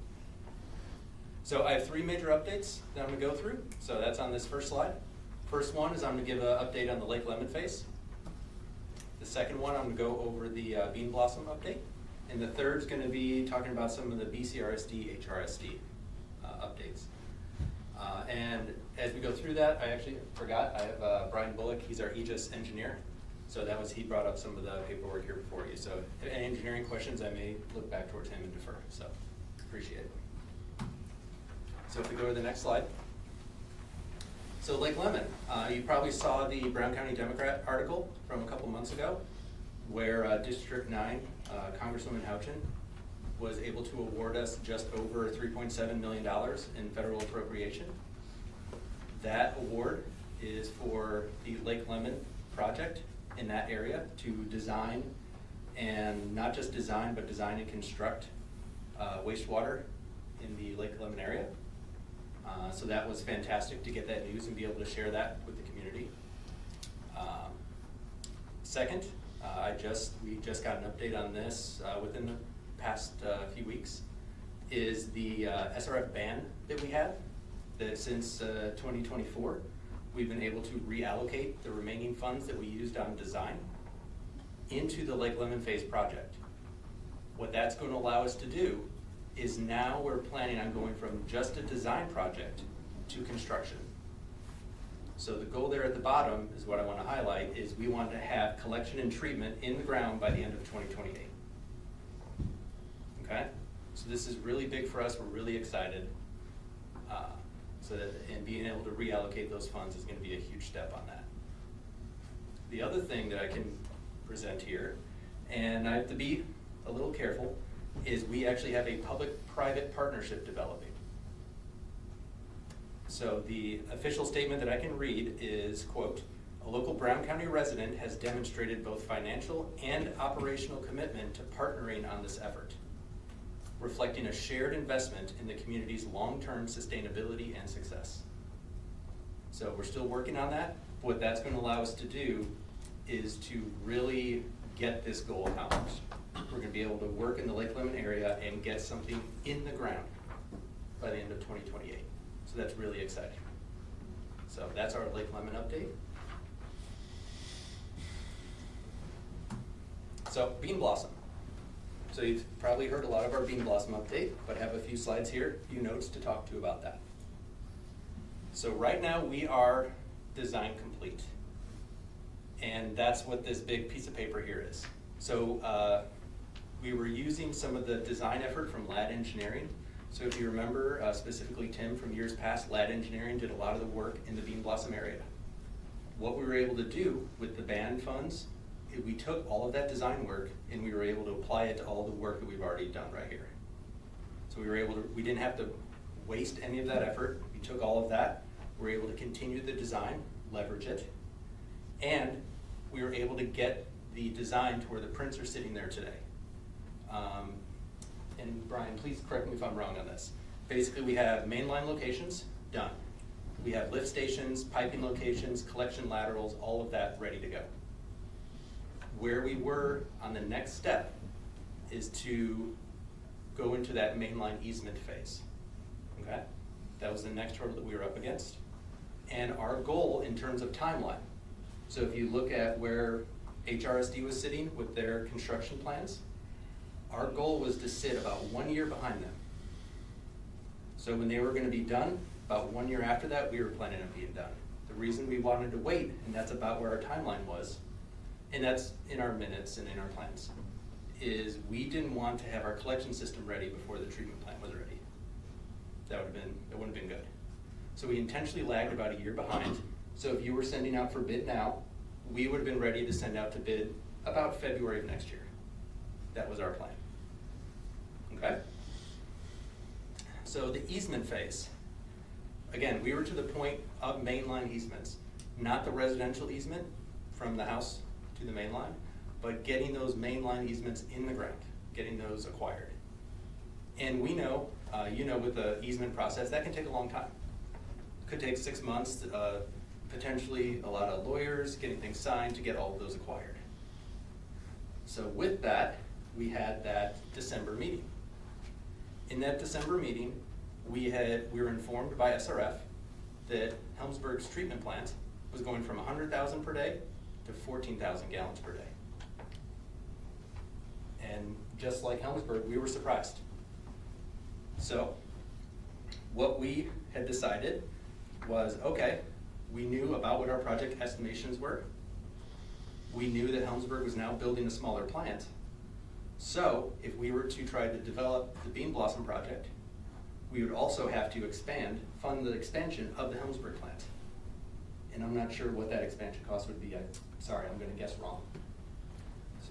So I have 3 major updates that I'm gonna go through. So that's on this first slide. First one is I'm gonna give an update on the Lake Lemon phase. The second one, I'm gonna go over the Bean Blossom update. And the third is gonna be talking about some of the BCRSD, HRSD updates. And as we go through that, I actually forgot, I have Brian Bullock, he's our Aegis engineer. So he brought up some of the paperwork here before you. So if any engineering questions, I may look back towards him and defer, so appreciate it. So if we go to the next slide. So Lake Lemon, you probably saw the Brown County Democrat article from a couple months ago where District 9, Congresswoman Houchin, was able to award us just over $3.7 million in federal appropriation. That award is for the Lake Lemon project in that area to design, and not just design, but design and construct wastewater in the Lake Lemon area. So that was fantastic to get that news and be able to share that with the community. Second, we just got an update on this within the past few weeks, is the SRF ban that we have, that since 2024, we've been able to reallocate the remaining funds that we used on design into the Lake Lemon phase project. What that's going to allow us to do is now we're planning on going from just a design project to construction. So the goal there at the bottom is what I want to highlight, is we want to have collection and treatment in the ground by the end of 2028. Okay? So this is really big for us. We're really excited. And being able to reallocate those funds is going to be a huge step on that. The other thing that I can present here, and I have to be a little careful, is we actually have a public-private partnership developing. So the official statement that I can read is, quote, "A local Brown County resident has demonstrated both financial and operational commitment to partnering on this effort, reflecting a shared investment in the community's long-term sustainability and success." So we're still working on that. What that's going to allow us to do is to really get this goal accomplished. We're going to be able to work in the Lake Lemon area and get something in the ground by the end of 2028. So that's really exciting. So that's our Lake Lemon update. So Bean Blossom. So you've probably heard a lot of our Bean Blossom update, but I have a few slides here, a few notes to talk to about that. So right now we are design complete. And that's what this big piece of paper here is. So we were using some of the design effort from LAD Engineering. So if you remember, specifically Tim from years past, LAD Engineering did a lot of the work in the Bean Blossom area. What we were able to do with the band funds, we took all of that design work and we were able to apply it to all the work that we've already done right here. So we didn't have to waste any of that effort. We took all of that, we were able to continue the design, leverage it, and we were able to get the design to where the prints are sitting there today. And Brian, please correct me if I'm wrong on this. Basically, we have mainline locations, done. We have lift stations, piping locations, collection laterals, all of that ready to go. Where we were on the next step is to go into that mainline easement phase, okay? That was the next hurdle that we were up against. And our goal in terms of timeline, so if you look at where HRSD was sitting with their construction plans, Our goal was to sit about 1 year behind them. So when they were gonna be done, about 1 year after that, we were planning on being done. The reason we wanted to wait, and that's about where our timeline was, and that's in our minutes and in our plans, is we didn't want to have our collection system ready before the treatment plant was ready. That wouldn't have been good. So we intentionally lagged about a year behind. So if you were sending out for bid now, we would have been ready to send out to bid about February of next year. That was our plan. Okay? So the easement phase. Again, we were to the point of mainline easements, not the residential easement from the house to the main line, but getting those mainline easements in the ground, getting those acquired. And we know, with the easement process, that can take a long time. Could take 6 months, potentially a lot of lawyers, getting things signed to get all of those acquired. So with that, we had that December meeting. In that December meeting, we were informed by SRF that Helmsburg's treatment plant was going from 100,000 per day to 14,000 gallons per day. And just like Helmsburg, we were surprised. So what we had decided was, okay, we knew about what our project estimations were. We knew that Helmsburg was now building a smaller plant. So if we were to try to develop the Bean Blossom project, we would also have to fund the expansion of the Helmsburg plant. And I'm not sure what that expansion cost would be. Sorry, I'm gonna guess wrong.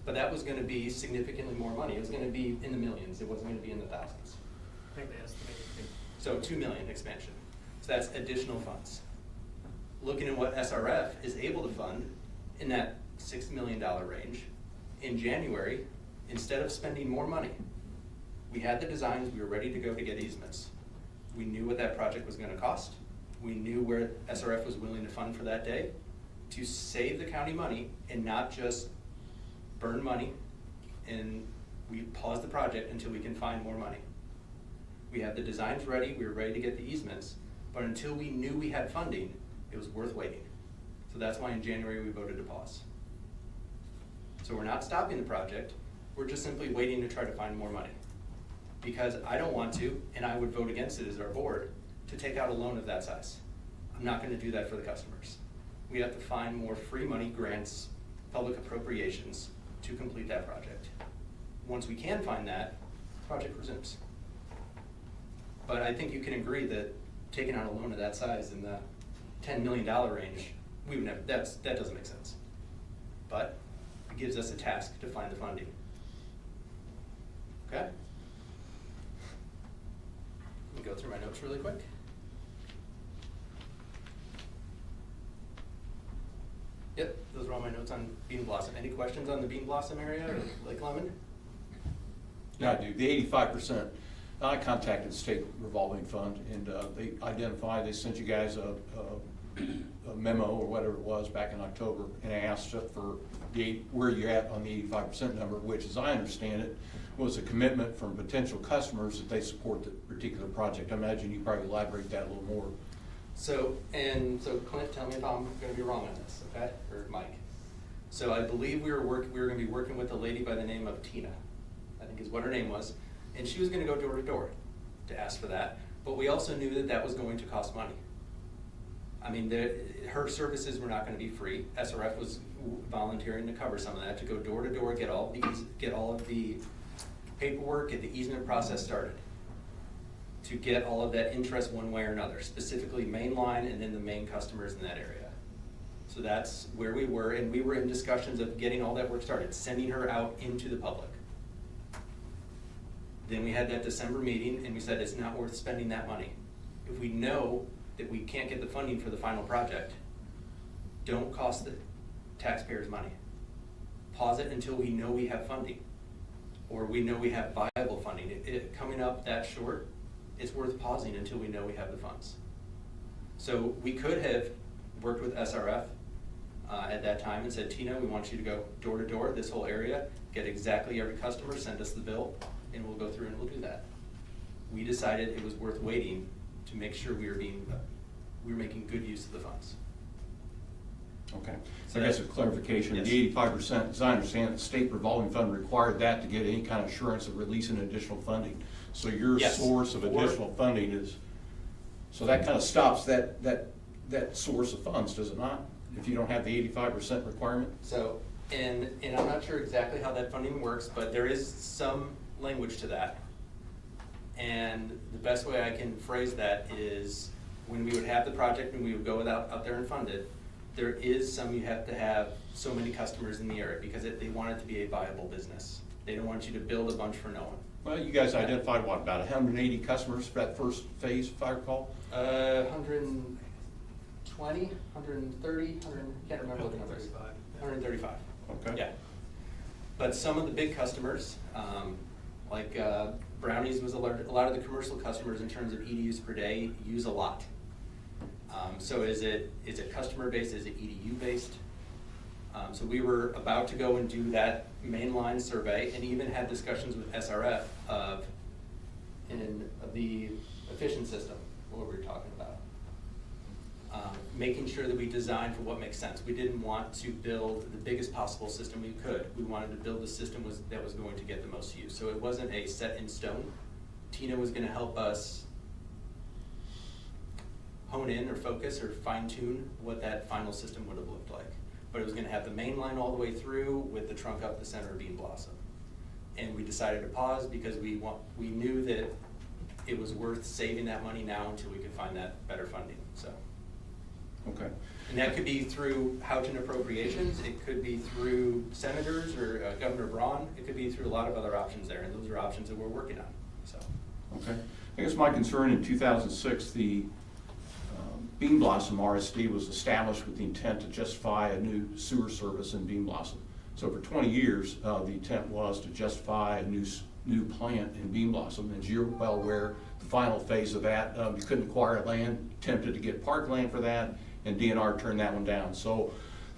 But that was gonna be significantly more money. It was gonna be in the millions. It wasn't gonna be in the thousands. I think they estimated. So 2 million expansion. So that's additional funds. Looking at what SRF is able to fund in that $6 million range, in January, instead of spending more money, we had the designs, we were ready to go to get easements. We knew what that project was gonna cost. We knew where SRF was willing to fund for that day to save the county money and not just burn money, and we paused the project until we can find more money. We had the designs ready, we were ready to get the easements, but until we knew we had funding, it was worth waiting. So that's why in January we voted to pause. So we're not stopping the project, we're just simply waiting to try to find more money. Because I don't want to, and I would vote against it as our board, to take out a loan of that size. I'm not gonna do that for the customers. We have to find more free money, grants, public appropriations to complete that project. Once we can find that, the project resumes. But I think you can agree that taking out a loan of that size in the $10 million range, we would never, that doesn't make sense. But it gives us a task to find the funding. Okay? Let me go through my notes really quick. Yep, those are all my notes on Bean Blossom. Any questions on the Bean Blossom area or Lake Lemon? Yeah, I do. The 85%, I contacted the state revolving fund, and they sent you guys a memo or whatever it was back in October, and I asked for where you're at on the 85% number, which, as I understand it, was a commitment from potential customers that they support the particular project. I imagine you probably elaborate that a little more. So Clint, tell me if I'm gonna be wrong on this, okay? Or Mike. So I believe we were gonna be working with a lady by the name of Tina, I think is what her name was, and she was gonna go door to door to ask for that. But we also knew that that was going to cost money. I mean, her services were not gonna be free. SRF was volunteering to cover some of that, to go door to door, get all of the paperwork, get the easement process started, to get all of that interest one way or another, specifically mainline and then the main customers in that area. So that's where we were, and we were in discussions of getting all that work started, sending her out into the public. Then we had that December meeting, and we said it's not worth spending that money. If we know that we can't get the funding for the final project, don't cost the taxpayers money. Pause it until we know we have funding, or we know we have viable funding. Coming up that short, it's worth pausing until we know we have the funds. So we could have worked with SRF at that time and said, Tina, we want you to go door to door, this whole area, get exactly every customer, send us the bill, and we'll go through and we'll do that. We decided it was worth waiting to make sure we were making good use of the funds. Okay, So I guess a that- clarification, Yes. the 85%, as I understand it, the state revolving fund required that to get any kind of assurance of releasing additional funding. So your Yes. source of Or- additional funding is, so that kind of stops that source of funds, does it not? If you don't have the 85% requirement? So, and I'm not sure exactly how that funding works, but there is some language to that. And the best way I can phrase that is when we would have the project and we would go out there and fund it, there is some, you have to have so many customers in the area because they want it to be a viable business. They don't want you to build a bunch for no one. Well, you guys identified what, about 180 customers for that first phase, if I recall? 120, 130, can't remember what the number is. 135. Okay. Yeah. But some of the big customers, like Brownies was a lot of the commercial customers in terms of EDUs per day use a lot. So is it customer based, is it EDU based? So we were about to go and do that mainline survey and even had discussions with SRF of the efficient system, what we were talking about. Making sure that we designed for what makes sense. We didn't want to build the biggest possible system we could. We wanted to build the system that was going to get the most use. So it wasn't a set in stone. Tina was gonna help us hone in or focus or fine tune what that final system would have looked like. But it was gonna have the main line all the way through with the trunk up the center of Bean Blossom. And we decided to pause because we knew that it was worth saving that money now until we could find that better funding, so. Okay. And that could be through House and appropriations, it could be through senators or Governor Braun, it could be through a lot of other options there, and those are options that we're working on, so. Okay. I guess my concern in 2006, the Bean Blossom RSD was established with the intent to justify a new sewer service in Bean Blossom. So for 20 years, the intent was to justify a new plant in Bean Blossom. As you're well aware, the final phase of that, you couldn't acquire land, attempted to get parkland for that, and DNR turned that one down. So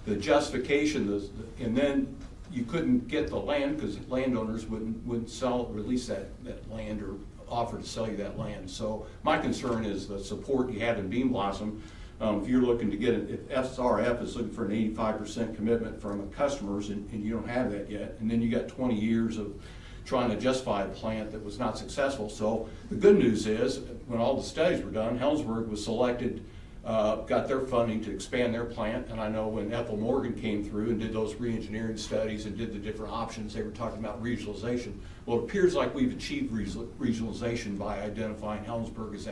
the justification, and then you couldn't get the land because landowners wouldn't release that land or offer to sell you that land. So my concern is the support you have in Bean Blossom. If you're looking to get it, if SRF is looking for an 85% commitment from the customers and you don't have that yet, and then you got 20 years of trying to justify a plant that was not successful. So the good news is, when all the studies were done, Helmsburg was selected, got their funding to expand their plant, and I know when Ethel Morgan came through and did those re-engineering studies and did the different options, they were talking about regionalization. Well, it appears like we've achieved regionalization by identifying Helmsburg as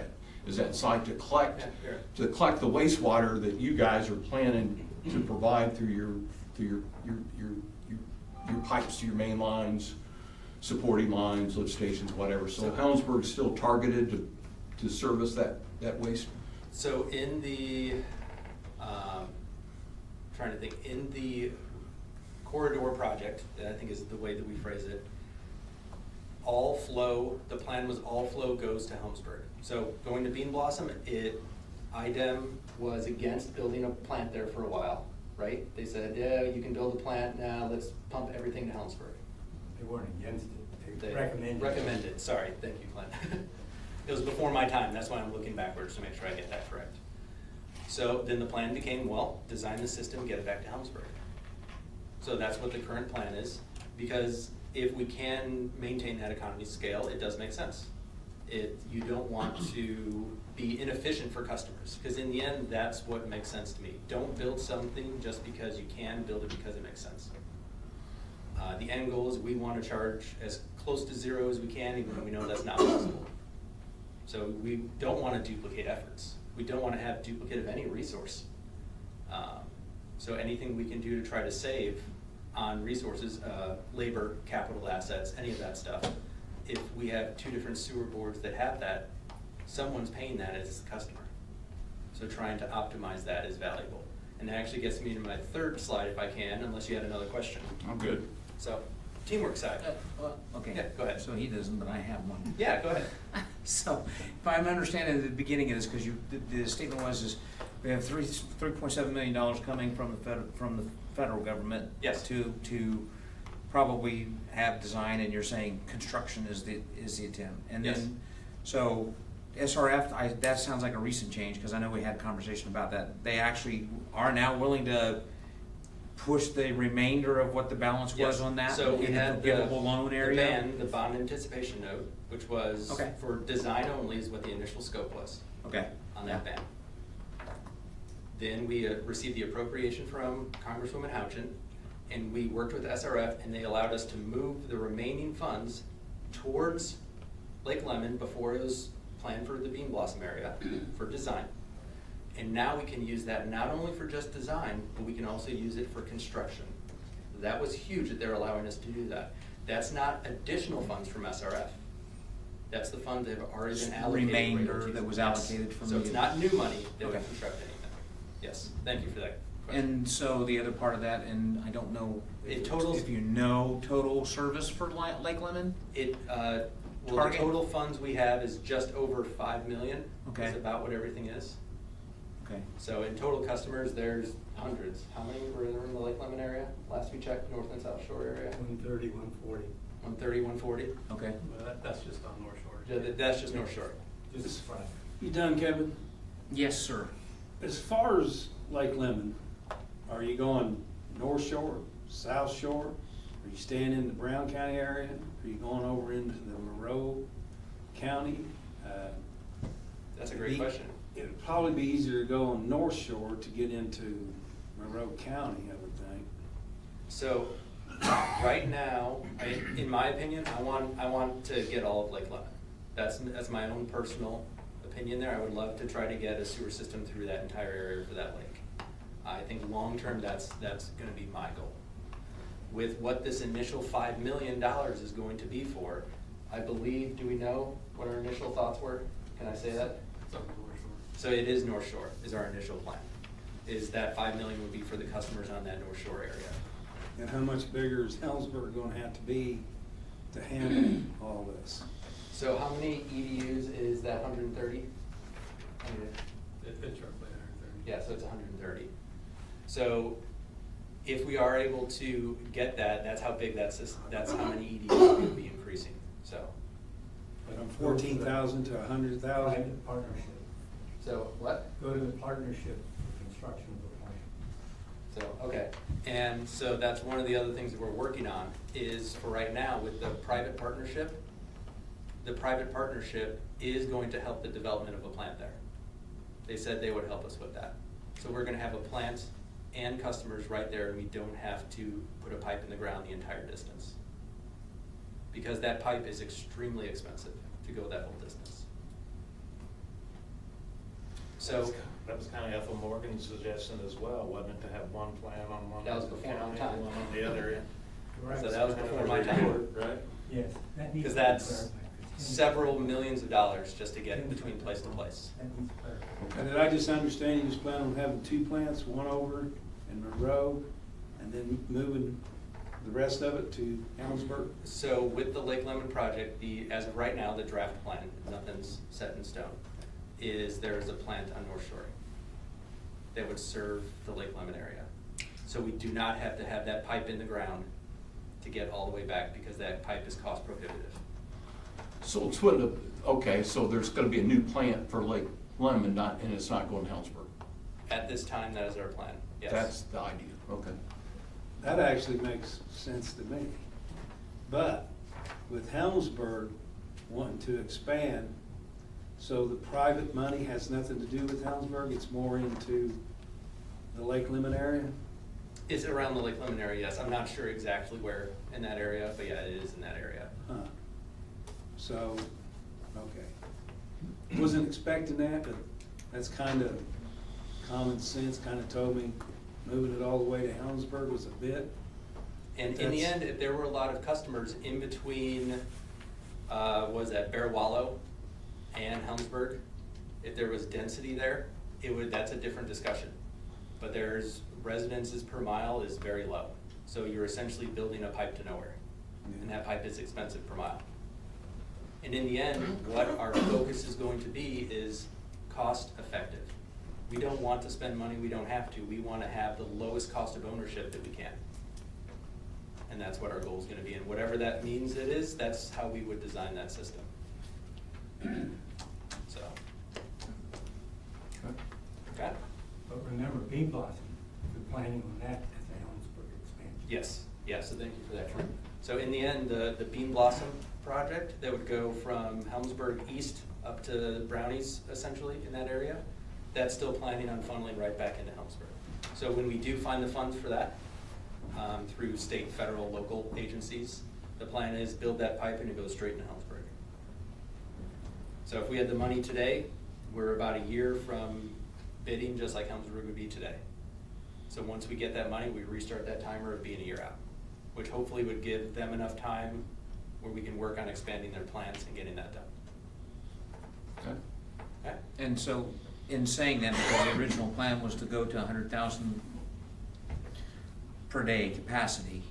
that site to collect the wastewater that you guys are planning to provide through your pipes to your main lines, supporting lines, lift stations, whatever. So Helmsburg's still targeted to service that waste? So in the, trying to think, in the corridor project, that I think is the way that we phrase it, all flow, the plan was all flow goes to Helmsburg. So going to Bean Blossom, IDEM was against building a plant there for a while, right? They said, yeah, you can build a plant, now let's pump everything to Helmsburg. They weren't against it, They recommended. Recommended, sorry, thank you, Clint. It was before my time, that's why I'm looking backwards to make sure I get that correct. So then the plan became, well, design the system, get it back to Helmsburg. So that's what the current plan is, because if we can maintain that economy scale, it does make sense. You don't want to be inefficient for customers, because in the end, that's what makes sense to me. Don't build something just because you can, build it because it makes sense. The end goal is we want to charge as close to zero as we can, even though we know that's not possible. So we don't want to duplicate efforts. We don't want to have duplicate of any resource. So anything we can do to try to save on resources, labor, capital assets, any of that stuff, if we have two different sewer boards that have that, someone's paying that as a customer. So trying to optimize that is valuable. And that actually gets me to my third slide, if I can, unless you had another question. I'm good. So, teamwork side. Okay. Yeah, go ahead. So he doesn't, but I have one. Yeah, go ahead. So, if I'm understanding the beginning of this, because the statement was we have $3.7 million coming from the federal government. Yes. To probably have design, and you're saying construction is the attempt. And Yes. then, so SRF, that sounds like a recent change, because I know we had a conversation about that. They actually are now willing to push the remainder of what the balance was Yes. on that? So we in the had the forgivable loan area? the bond anticipation note, which was Okay. for design only is what the initial scope was Okay. on that ban. Then we received the appropriation from Congresswoman Houchin, and we worked with SRF, and they allowed us to move the remaining funds towards Lake Lemon before it was planned for the Bean Blossom area for design. And now we can use that not only for just design, but we can also use it for construction. That was huge that they're allowing us to do that. That's not additional funds from SRF. That's the funds that have already been allocated. Remainder that was allocated from So it's the- not new money that would Okay. construct anything. Yes, thank you for that question. And so the other part of that, and I don't know It totals- if you know total service for Lake Lemon? Well, the Target? total funds we have is just over 5 million. Okay. Is about what everything is. Okay. So in total customers, there's hundreds. How many were in the Lake Lemon area? Last we checked, North and South Shore area? 130, 140. 130, 140? Okay. That's just on North Shore. That's just North Shore. Just front. You done, Kevin? Yes, sir. As far as Lake Lemon, are you going North Shore, South Shore? Are you staying in the Brown County area? Are you going over into the Monroe County? That's a great question. It'd probably be easier to go on North Shore to get into Monroe County, I would think. So, right now, in my opinion, I want to get all of Lake Lemon. That's my own personal opinion there. I would love to try to get a sewer system through that entire area for that lake. I think long-term, that's gonna be my goal. With what this initial $5 million is going to be for, I believe, do we know what our initial thoughts were? Can I say that? It's on North Shore. So it is North Shore, is our initial plan. Is that 5 million would be for the customers on that North Shore area. And how much bigger is Helmsburg gonna have to be to handle all this? So how many EDUs is that 130? It's roughly 130. Yeah, so it's 130. So if we are able to get that, that's how big that's how many EDUs we're gonna be increasing, so. From 14,000 to 100,000? Private partnership. So what? Go to the partnership for construction of the plant. So, okay, and so that's one of the other things that we're working on, is for right now with the private partnership is going to help the development of a plant there. They said they would help us with that. So we're gonna have a plant and customers right there, and we don't have to put a pipe in the ground the entire distance. Because that pipe is extremely expensive to go that whole distance. So. That was kind of Ethel Morgan's suggestion as well, wasn't it, to have one plan on one? That was before my county, time. One on the other end. Right. So that was before my time. Right? Yes, that needs Because to be that's clarified. several millions of dollars just to get between place to place. That needs clarification. And did I just understand you was planning on having 2 plants, one over in Monroe, and then moving the rest of it to Helmsburg? So with the Lake Lemon project, as of right now, the draft plan, nothing's set in stone, is there's a plant on North Shore that would serve the Lake Lemon area. So we do not have to have that pipe in the ground to get all the way back, because that pipe is cost prohibitive. So it's what, okay, so there's gonna be a new plant for Lake Lemon, and it's not going to Helmsburg? At this time, that is our plan, yes. That's the idea, okay. That actually makes sense to me. But with Helmsburg wanting to expand, so the private money has nothing to do with Helmsburg, it's more into the Lake Lemon area? It's around the Lake Lemon area, yes. I'm not sure exactly where in that area, but yeah, it is in that area. Huh. So, okay. Wasn't expecting that, but that's kind of common sense, kind of told me moving it all the way to Helmsburg was a bit. And in the That's- end, if there were a lot of customers in between, was that Bear Wallow and Helmsburg, if there was density there, that's a different discussion. But there's residences per mile is very low. So you're essentially building a pipe to nowhere. And that pipe is expensive per mile. And in the end, what our focus is going to be is cost effective. We don't want to spend money we don't have to. We want to have the lowest cost of ownership that we can. And that's what our goal is going to be. And whatever that means it is, that's how we would design that system. So. Okay. But remember, Bean Blossom, we're planning on that at the Yes, so thank you for that, Clint. So in the end, the Bean Blossom project, that would go from Helmsburg east up to Brownies, essentially, in that area, that's still planning on funneling right back into Helmsburg. So when we do find the funds for that, through state, federal, local agencies, the plan is build that pipe and it goes straight into Helmsburg. So if we had the money today, we're about a year from bidding just like Helmsburg would be today. So once we get that money, we restart that timer of being a year out, which hopefully would give them enough time where we can work on expanding their plans and getting that done. Okay? And so, in saying that, because the original plan was to go to 100,000 per day capacity,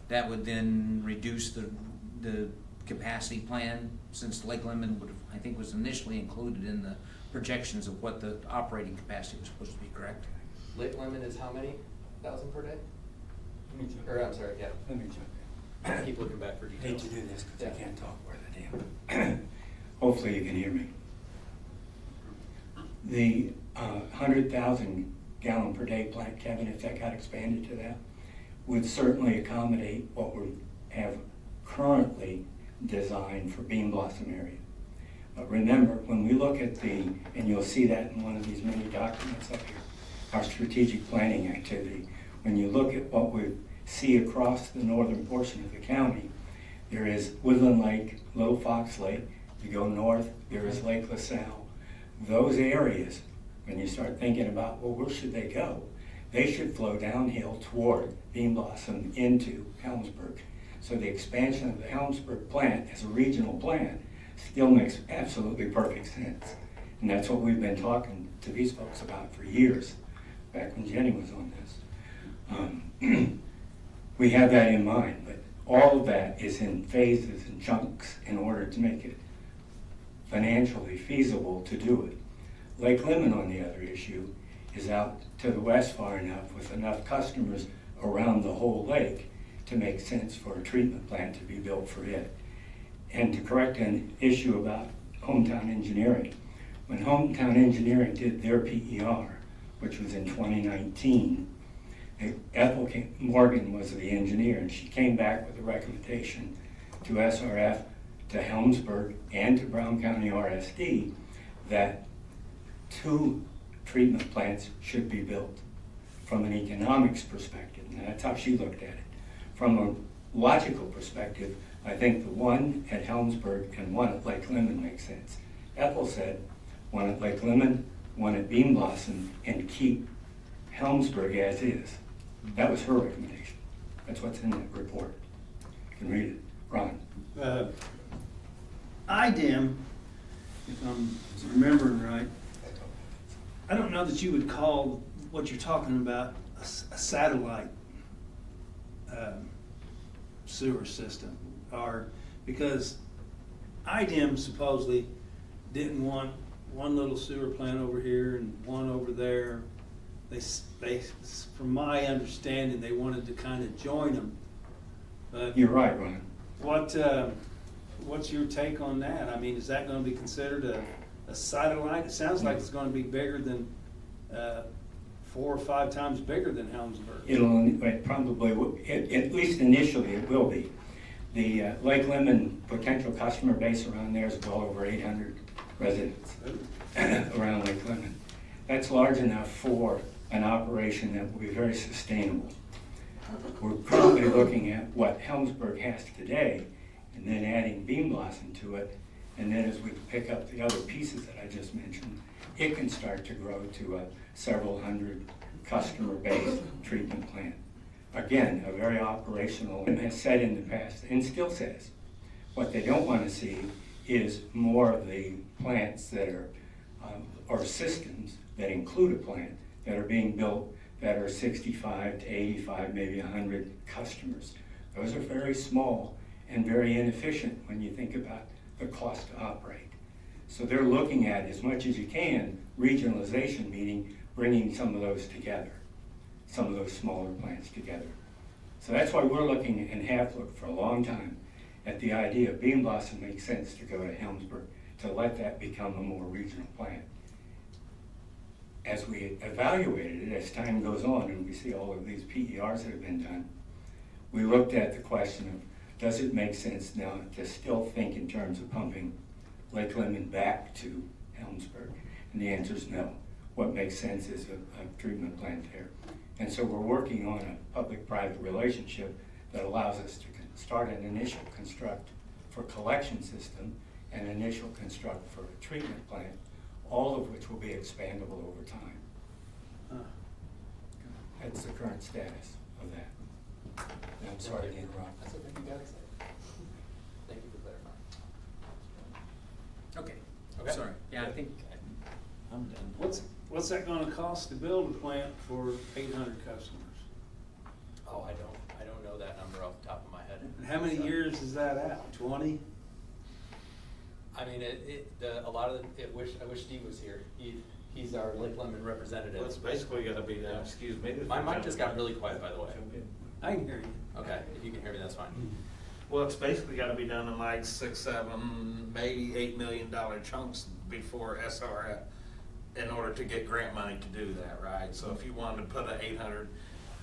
that would then reduce the capacity plan, since Lake Lemon would have, I think, was initially included in the projections of what the operating capacity was supposed to be, correct? Lake Lemon is how many thousand per day? Let me check. Or, I'm sorry, yeah. Let me check. Keep looking back for I hate details. to do this because Yeah. I can't talk worth a damn. Hopefully you can hear me. The 100,000 gallon per day plant, Kevin, if that got expanded to that, would certainly accommodate what we have currently designed for Bean Blossom area. But remember, when we look at and you'll see that in one of these many documents up here, our strategic planning activity, when you look at what we see across the northern portion of the county, there is Woodland Lake, Little Fox Lake. You go north, there is Lake LaSalle. Those areas, when you start thinking about, well, where should they go? They should flow downhill toward Bean Blossom into Helmsburg. So the expansion of the Helmsburg plant as a regional plant still makes absolutely perfect sense. And that's what we've been talking to these folks about for years, back when Jenny was on this. We have that in mind, but all of that is in phases and chunks in order to make it financially feasible to do it. Lake Lemon, on the other issue, is out to the west far enough with enough customers around the whole lake to make sense for a treatment plant to be built for it. And to correct an issue about Hometown Engineering, when Hometown Engineering did their PER, which was in 2019, Ethel Morgan was the engineer, and she came back with a recommendation to SRF, to Helmsburg, and to Brown County RSD that 2 treatment plants should be built from an economics perspective. And that's how she looked at it. From a logical perspective, I think the one at Helmsburg and one at Lake Lemon makes sense. Ethel said one at Lake Lemon, one at Bean Blossom, and keep Helmsburg as is. That was her recommendation. That's what's in that report. You can read it. Ron. IDEM, if I'm remembering right, I don't know that you would call what you're talking about a satellite sewer system, or because IDEM supposedly didn't want one little sewer plant over here and one over there. They, from my understanding, they wanted to kind of join them. But You're right, Ron. what's your take on that? I mean, is that going to be considered a satellite? It sounds like it's going to be bigger than 4 or 5 times bigger than Helmsburg. It probably will, at least initially it will be. The Lake Lemon potential customer base around there is well over 800 residents around Lake Lemon. That's large enough for an operation that will be very sustainable. We're currently looking at what Helmsburg has today and then adding Bean Blossom to it. And then as we pick up the other pieces that I just mentioned, it can start to grow to a several hundred customer-based treatment plant. Again, a very operational, and has said in the past, and still says, what they don't want to see is more of the plants that are, or systems that include a plant that are being built that are 65 to 85, maybe 100 customers. Those are very small and very inefficient when you think about the cost to operate. So they're looking at, as much as you can, regionalization, meaning bringing some of those together, some of those smaller plants together. So that's why we're looking and have looked for a long time at the idea of Bean Blossom makes sense to go to Helmsburg, to let that become a more regional plant. As we evaluated it, as time goes on and we see all of these PERs that have been done, we looked at the question of, does it make sense now to still think in terms of pumping Lake Lemon back to Helmsburg? And the answer is no. What makes sense is a treatment plant there. And so we're working on a public-private relationship that allows us to start an initial construct for collection system and initial construct for a treatment plant, all of which will be expandable over time. That's the current status of that. And I'm sorry to interrupt. That's okay, you got excited. Thank you for clarifying. Okay, Okay. sorry. Yeah, I think, I'm done. What's that gonna cost to build a plant for 800 customers? Oh, I don't know that number off the top of my head. And how many So, years is that out? 20? I mean, a lot of I wish Steve was here. He's our Lake Lemon representative. Well, it's basically gonna be done, excuse me. My mic just got really quiet, by the way. I can hear you. Okay, if you can hear me, that's fine. Well, it's basically gotta be done in like 6, 7, maybe $8 million chunks before SRF in order to get grant money to do that, right? So if you wanted to put a 800,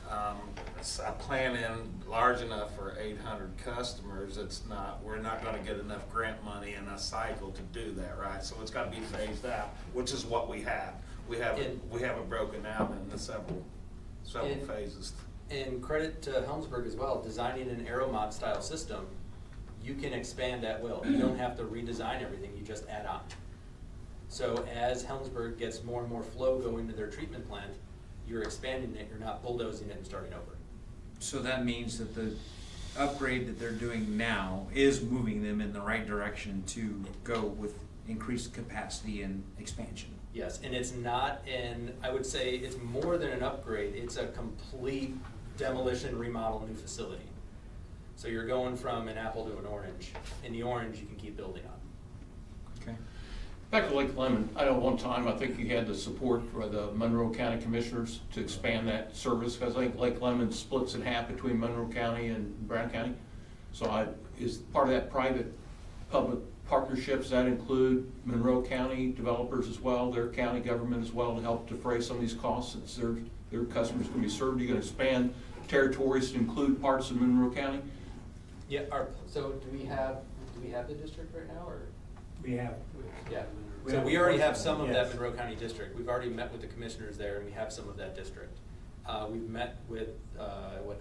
a plan in large enough for 800 customers, we're not gonna get enough grant money in a cycle to do that, right? So it's gotta be phased out, which is what we have. We have it broken out into several phases. And credit to Helmsburg as well, designing an Aeromod style system, you can expand at will. You don't have to redesign everything, you just add on. So as Helmsburg gets more and more flow going to their treatment plant, you're expanding it, you're not bulldozing it and starting over. so that means that the upgrade that they're doing now is moving them in the right direction to go with increased capacity and expansion. Yes, and it's not I would say it's more than an upgrade, it's a complete demolition, remodel, new facility. So you're going from an apple to an orange. In the orange, you can keep building on. Okay. Back to Lake Lemon, I know one time, I think you had the support for the Monroe County Commissioners to expand that service, because I think Lake Lemon splits in half between Monroe County and Brown County. So is part of that private-public partnership, does that include Monroe County developers as well, their county government as well, to help defray some of these costs since their customers can be served? Are you gonna expand territories to include parts of Monroe County? Yeah, so do we have the district right now, or? We have. Yeah, We so have we already a have portion, some of that yes. Monroe County district. We've already met with the commissioners there, and we have some of that district. We've met with,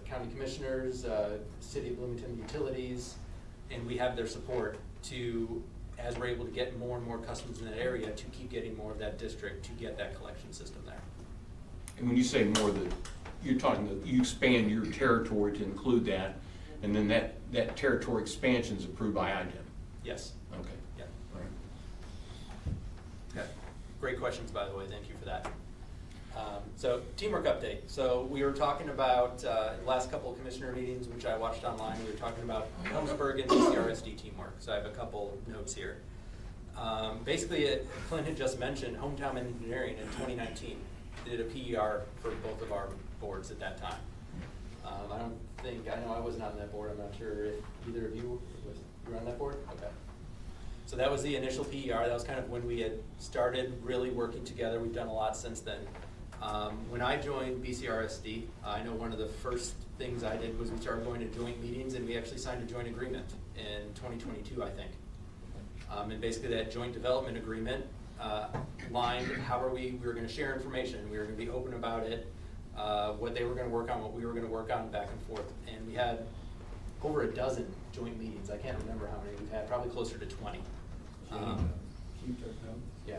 county commissioners, City of Bloomington Utilities, and we have their support to, as we're able to get more and more customers in that area, to keep getting more of that district, to get that collection system there. And when you say more, you're talking that you expand your territory to include that, and then that territory expansion is approved by IDEM? Yes. Okay. Yeah. All right. Okay. Great questions, by the way, thank you for that. So teamwork update. So we were talking about, in the last couple of commissioner meetings, which I watched online, we were talking about Helmsburg and BCRSD teamwork. So I have a couple notes here. Basically, Clint had just mentioned Hometown Engineering in 2019. They did a PER for both of our boards at that time. I know I wasn't on that board, I'm not sure if either of you were on that board? Okay. So that was the initial PER, that was kind of when we had started really working together. We've done a lot since then. When I joined BCRSD, I know one of the first things I did was we started going to joint meetings, and we actually signed a joint agreement in 2022, I think. And basically that joint development agreement lined how we were gonna share information, we were gonna be open about it, what they were gonna work on, what we were gonna work on, back and forth. And we had over a dozen joint meetings. I can't remember how many we've had, probably closer to 20. Yeah,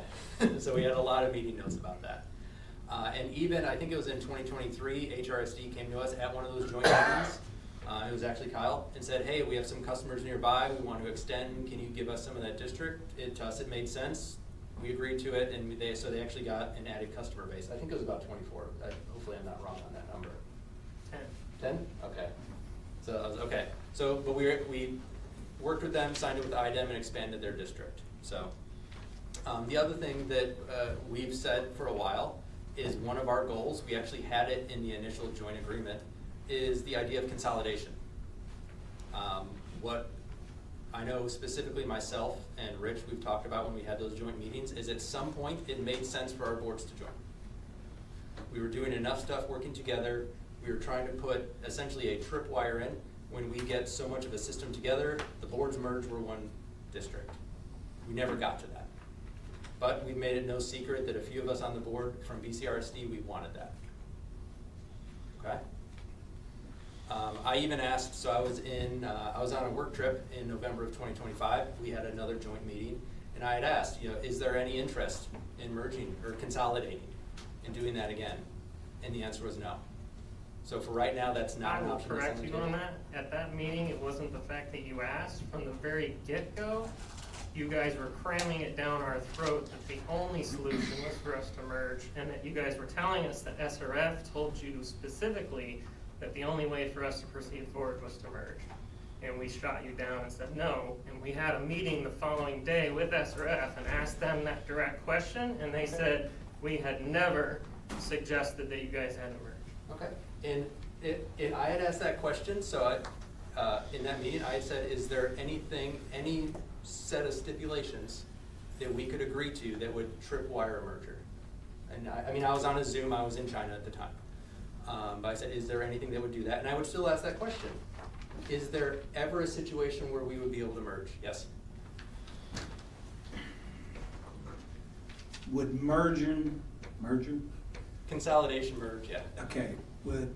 so we had a lot of meeting notes about that. And even, I think it was in 2023, HRSD came to us at one of those joint meetings. It was actually Kyle, and said, hey, we have some customers nearby, we want to extend, can you give us some of that district? To us, it made sense. We agreed to it, and they actually got an added customer base. I think it was about 24. Hopefully I'm not wrong on that number. 10? Okay. But we worked with them, signed it with IDEM, and expanded their district. So the other thing that we've said for a while is one of our goals, we actually had it in the initial joint agreement, is the idea of consolidation. What I know specifically myself and Rich, we've talked about when we had those joint meetings, is at some point it made sense for our boards to join. We were doing enough stuff working together, We were trying to put essentially a tripwire in. When we get so much of a system together, the boards merge, we're one district. We never got to that. But we made it no secret that a few of us on the board from BCRSD, we wanted that. Okay? I even asked, so I was on a work trip in November of 2025. We had another joint meeting, and I had asked, is there any interest in merging or consolidating and doing that again? And the answer was no. So for right now, that's not I an will option. that's correct on the you table. on that. At that meeting, it wasn't the fact that you asked. From the very get-go, you guys were cramming it down our throat that the only solution was for us to merge, and that you guys were telling us that SRF told you specifically that the only way for us to proceed forward was to merge. And we shot you down and said no, and we had a meeting the following day with SRF and asked them that direct question, and they said we had never suggested that you guys had to merge. Okay, and I had asked that question, so in that meeting, I had said, is there anything, any set of stipulations that we could agree to that would tripwire a merger? And I mean, I was on a Zoom, I was in China at the time. But I said, is there anything that would do that? And I would still ask that question. Is there ever a situation where we would be able to merge? Yes? Would merger? Consolidation merge, yeah. Okay, would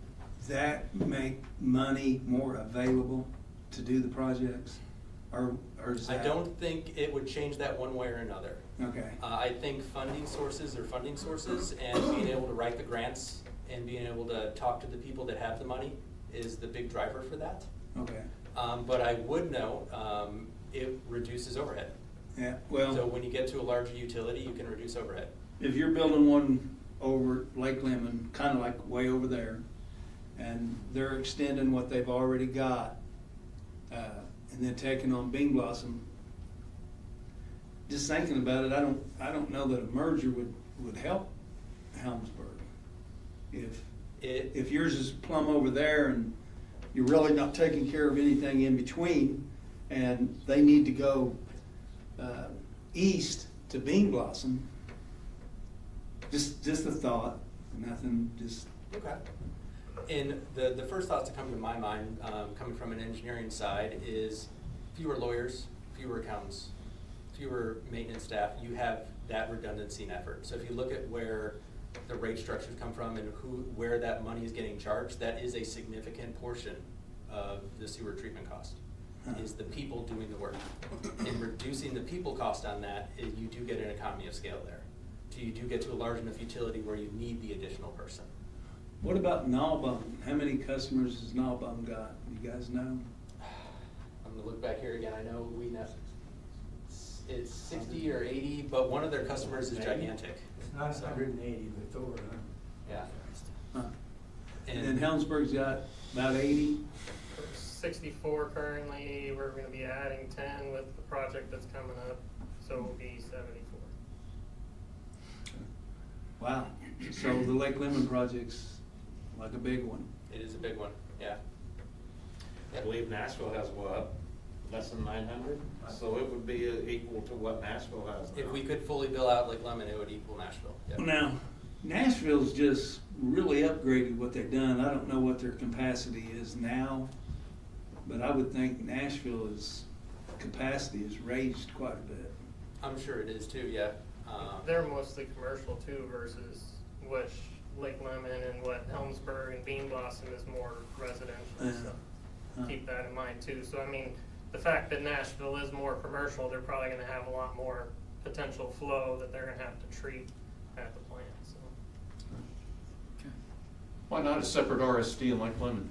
that make money more available to do the projects? Or is I that? don't think it would change that one way or another. Okay, I think funding sources are funding sources, and being able to write the grants and being able to talk to the people that have the money is the big driver for that. okay, But I would know, it reduces overhead. yeah, So well, when you get to a larger utility, you can reduce overhead. if you're building one over Lake Lemon, kinda like way over there, and they're extending what they've already got, and then taking on Bean Blossom, just thinking about it, I don't know that a merger would help Helmsburg. If yours is plumb over there and you're really not taking care of anything in between, and they need to go east to Bean Blossom, just a thought, nothing, just. Okay. And the first thoughts that come to my mind, coming from an engineering side, is fewer lawyers, fewer accountants, fewer maintenance staff. You have that redundancy and effort. So if you look at where the rate structures come from and where that money is getting charged, that is a significant portion of the sewer treatment cost, is the people doing the work. And reducing the people cost on that, you do get an economy of scale there. So you do get to a large enough utility where you need the additional person. What about Nalbum? How many customers has Nalbum got? You guys know? I'm gonna look back here again, I know we know, it's 60 or 80, but one of their customers is gigantic. It's not So, 180, but Thor, huh? Yeah. Huh. And then Helmsburg's got about 80? 64 currently, we're gonna be adding 10 with the project that's coming up, so we'll be 74. Wow. So the Lake Lemon project's like a big one. It is a big one, yeah. I believe Nashville has what, less than 900? So it would be equal to what Nashville has now. If we could fully bill out Lake Lemon, it would equal Nashville. Yep. Now, Nashville's just really upgraded what they've done. I don't know what their capacity is now, but I would think Nashville's capacity has raised quite a bit. I'm sure it is too, yeah. They're mostly commercial too versus what Lake Lemon and what Helmsburg and Bean Blossom is more residential, so keep that in mind too. So I mean, the fact that Nashville is more commercial, they're probably gonna have a lot more potential flow that they're gonna have to treat at the plant, so. Why not a separate RSD in Lake Lemon?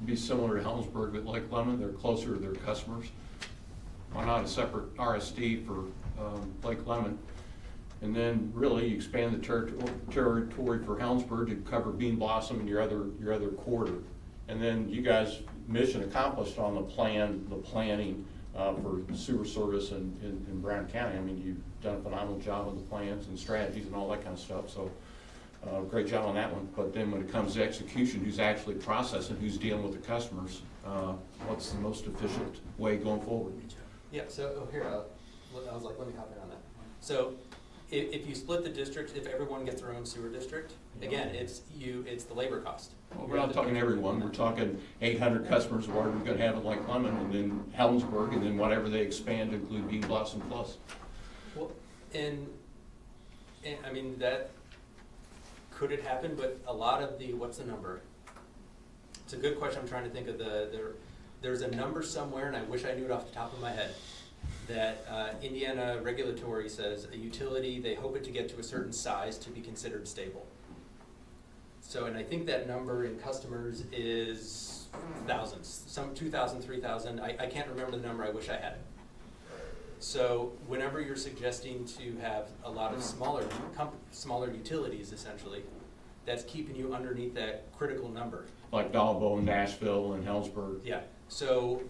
Be similar to Helmsburg, but Lake Lemon, they're closer to their customers. Why not a separate RSD for Lake Lemon? And then really you expand the territory for Helmsburg to cover Bean Blossom and your other quarter. And then you guys, mission accomplished on the planning for sewer service in Brown County. I mean, you've done a phenomenal job with the plans and strategies and all that kind of stuff. So great job on that one. But then when it comes to execution, who's actually processing, who's dealing with the customers, what's the most efficient way going forward? Yeah, so here, I was like, let me hop in on that. So if you split the districts, if everyone gets their own sewer district, again, it's the labor cost. Well, we're not talking everyone, we're talking 800 customers, or we're gonna have it like Lemon, and then Helensburgh, and then whatever they expand to include Bean Blossom Plus. Well, and I mean, that, could it happen, but a lot of what's the number? It's a good question, I'm trying to think of there's a number somewhere, and I wish I knew it off the top of my head, that Indiana regulatory says a utility, they hope it to get to a certain size to be considered stable. So, and I think that number in customers is thousands, some 2,000, 3,000, I can't remember the number, I wish I had it. So whenever you're suggesting to have a lot of smaller utilities, essentially, that's keeping you underneath that critical number. Like Dahlbone, Nashville, and Helensburgh. Yeah, so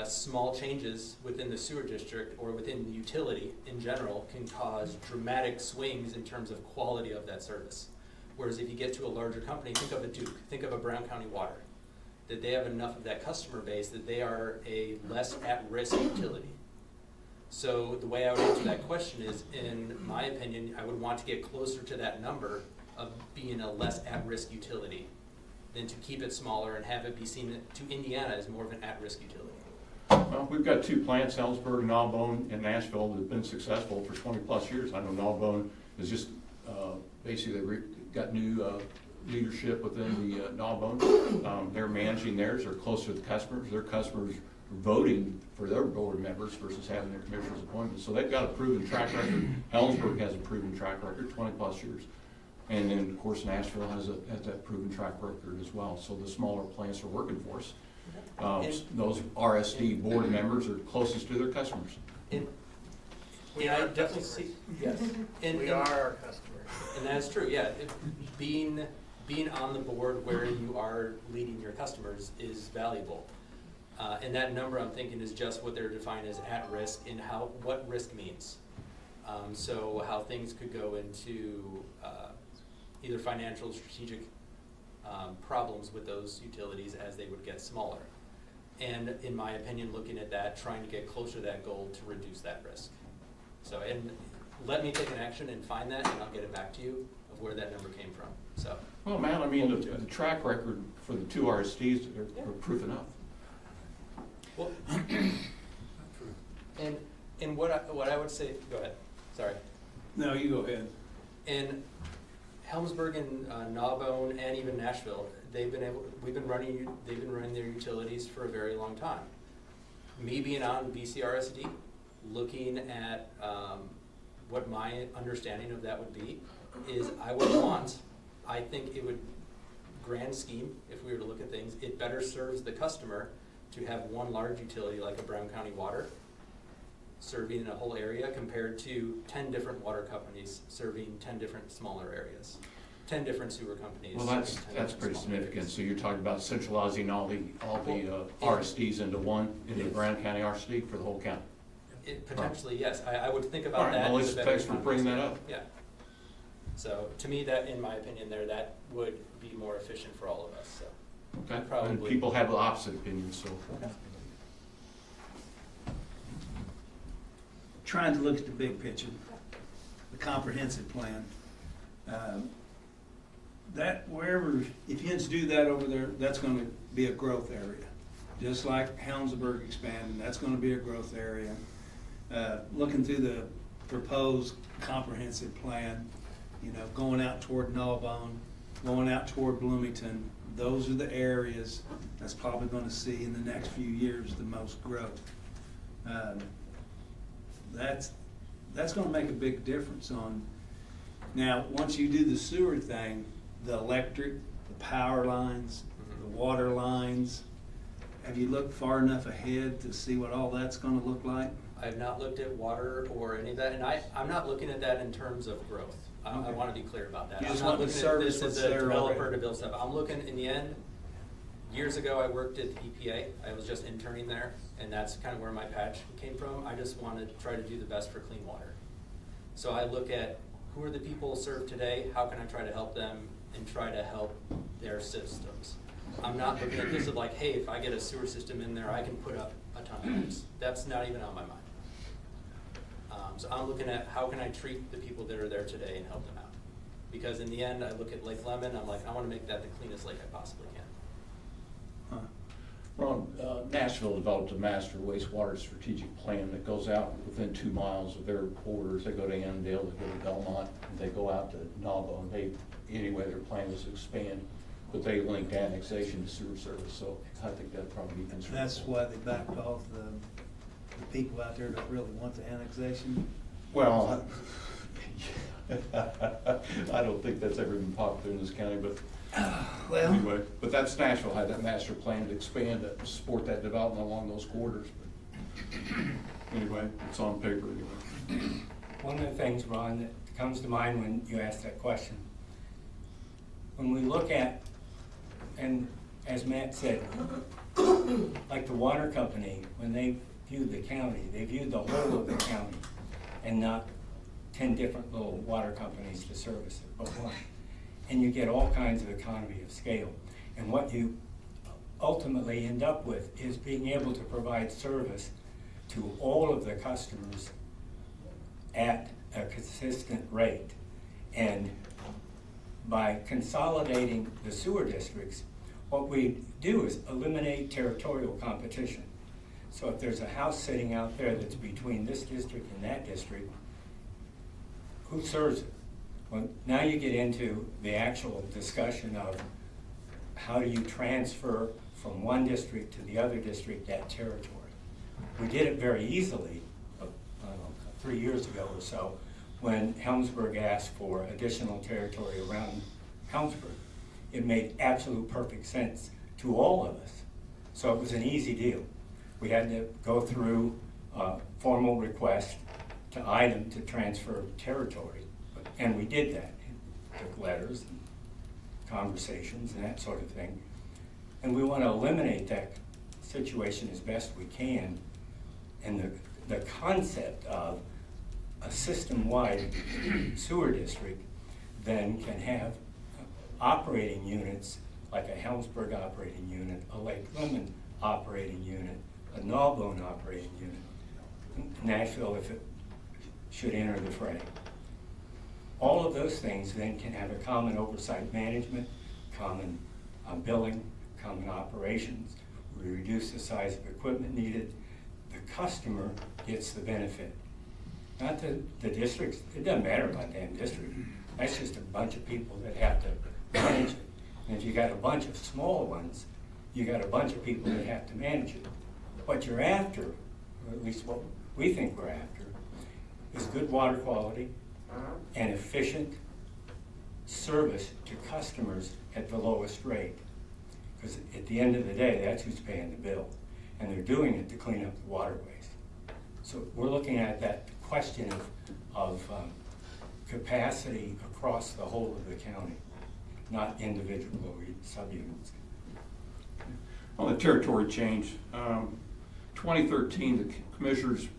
small changes within the sewer district or within the utility in general can cause dramatic swings in terms of quality of that service. Whereas if you get to a larger company, think of a Duke, think of a Brown County Water, that they have enough of that customer base that they are a less at-risk utility. So the way I would answer that question is, in my opinion, I would want to get closer to that number of being a less at-risk utility than to keep it smaller and have it be seen to Indiana as more of an at-risk utility. Well, we've got 2 plants, Helensburgh, Dahlbone, and Nashville, that have been successful for 20-plus years. I know Dahlbone is just, basically, got new leadership within the Dahlbone. They're managing theirs, they're closer to the customers. Their customers are voting for their board members versus having their commissioners appointments. So they've got a proven track record. Helensburgh has a proven track record, 20-plus years. And then, of course, Nashville has that proven track record as well. So the smaller plants are working for us. Those RSD board members are closest to their customers. We I definitely see, yes. We are our customers. And that's true, yeah. Being on the board where you are leading your customers is valuable. And that number, I'm thinking, is just what they're defined as at risk and what risk means. So how things could go into either financial or strategic problems with those utilities as they would get smaller. And in my opinion, looking at that, trying to get closer to that goal to reduce that risk. So, and let me take an action and find that, and I'll get it back to you of where that number came from, so. Well, Matt, I mean, the track record for the 2 RSDs are proof enough. Well, and what I would say, go ahead, sorry. No, you go ahead. In Helensburgh and Dahlbone and even Nashville, they've been running their utilities for a very long time. Me being on BCRSD, looking at what my understanding of that would be, is I think it would, grand scheme, if we were to look at things, it better serves the customer to have one large utility like a Brown County Water serving a whole area compared to 10 different water companies serving 10 different smaller areas, 10 different sewer companies. Well, that's pretty significant. So you're talking about centralizing all the RSDs into one, into the Brown County RSD for the whole county. Potentially, yes. I would think All about right, that. well, as a better thanks for bringing that concept. up. Yeah. So to me, that, in my opinion, that would be more efficient for all of us, so. Okay, and Probably. people have the opposite opinion, so. Trying to look at the big picture, the comprehensive plan. That wherever, if you do that over there, that's gonna be a growth area. Just like Helensburgh expanding, that's gonna be a growth area. Looking through the proposed comprehensive plan, going out toward Dahlbone, going out toward Bloomington, those are the areas that's probably gonna see in the next few years the most growth. That's gonna make a big difference on, now, once you do the sewer thing, the electric, the power lines, the water lines, have you looked far enough ahead to see what all that's gonna look like? I have not looked at water or any of that, and I'm not looking at that in terms of growth. I Okay. want to be clear about that. You I'm just not want to looking at service this what's as a there developer already. to build stuff. I'm looking, in the end, years ago, I worked at the EPA. I was just interning there, and that's kind of where my patch came from. I just want to try to do the best for clean water. So I look at who are the people served today, how can I try to help them, and try to help their systems. I'm not looking at this as like, hey, if I get a sewer system in there, I can put up a ton of homes. That's not even on my mind. So I'm looking at how can I treat the people that are there today and help them out? Because in the end, I look at Lake Lemon, I'm like, I wanna make that the cleanest lake I possibly can. Ron, Nashville developed a master wastewater strategic plan that goes out within 2 miles of their borders. They go to Annandale, they go to Belmont, and they go out to Nava, and they, anyway, their plan is to expand, but they linked annexation to sewer service, so I think that'd probably be constructive. That's why they backed off the people out there that really want the annexation. Well, I don't think that's ever been popular in this county, but Well, anyway, but that's Nashville had that master plan to expand, to support that development along those corridors. But anyway, it's on paper anyway. One of the things, Ron, that comes to mind when you ask that question, when we look at, and as Matt said, like the water company, when they view the county, they view the whole of the county and not 10 different little water companies to service it, but one. And you get all kinds of economy of scale. And what you ultimately end up with is being able to provide service to all of the customers at a consistent rate. And by consolidating the sewer districts, what we do is eliminate territorial competition. So if there's a house sitting out there that's between this district and that district, who serves it? Well, now you get into the actual discussion of how do you transfer from one district to the other district that territory. We did it very easily, I don't know, 3 years ago or so, when Helmsburg asked for additional territory around Helmsburg. It made absolute perfect sense to all of us. So it was an easy deal. We had to go through a formal request to item to transfer territory. And we did that. It took letters and conversations and that sort of thing. And we want to eliminate that situation as best we can. And the concept of a system-wide sewer district then can have operating units like a Helmsburg operating unit, a Lake Lemon operating unit, a Gnawbone operating unit, Nashville if it should enter the fray. All of those things then can have a common oversight management, common billing, common operations. We reduce the size of equipment needed. The customer gets the benefit. Not the districts, it doesn't matter about damn district. That's just a bunch of people that have to manage it. And if you got a bunch of small ones, you got a bunch of people that have to manage it. What you're after, or at least what we think we're after, is good water quality and efficient service to customers at the lowest rate. Because at the end of the day, that's who's paying the bill. And they're doing it to clean up the waterways. So we're looking at that question of capacity across the whole of the county, not individual subunits. On the territory change, 2013, the commissioners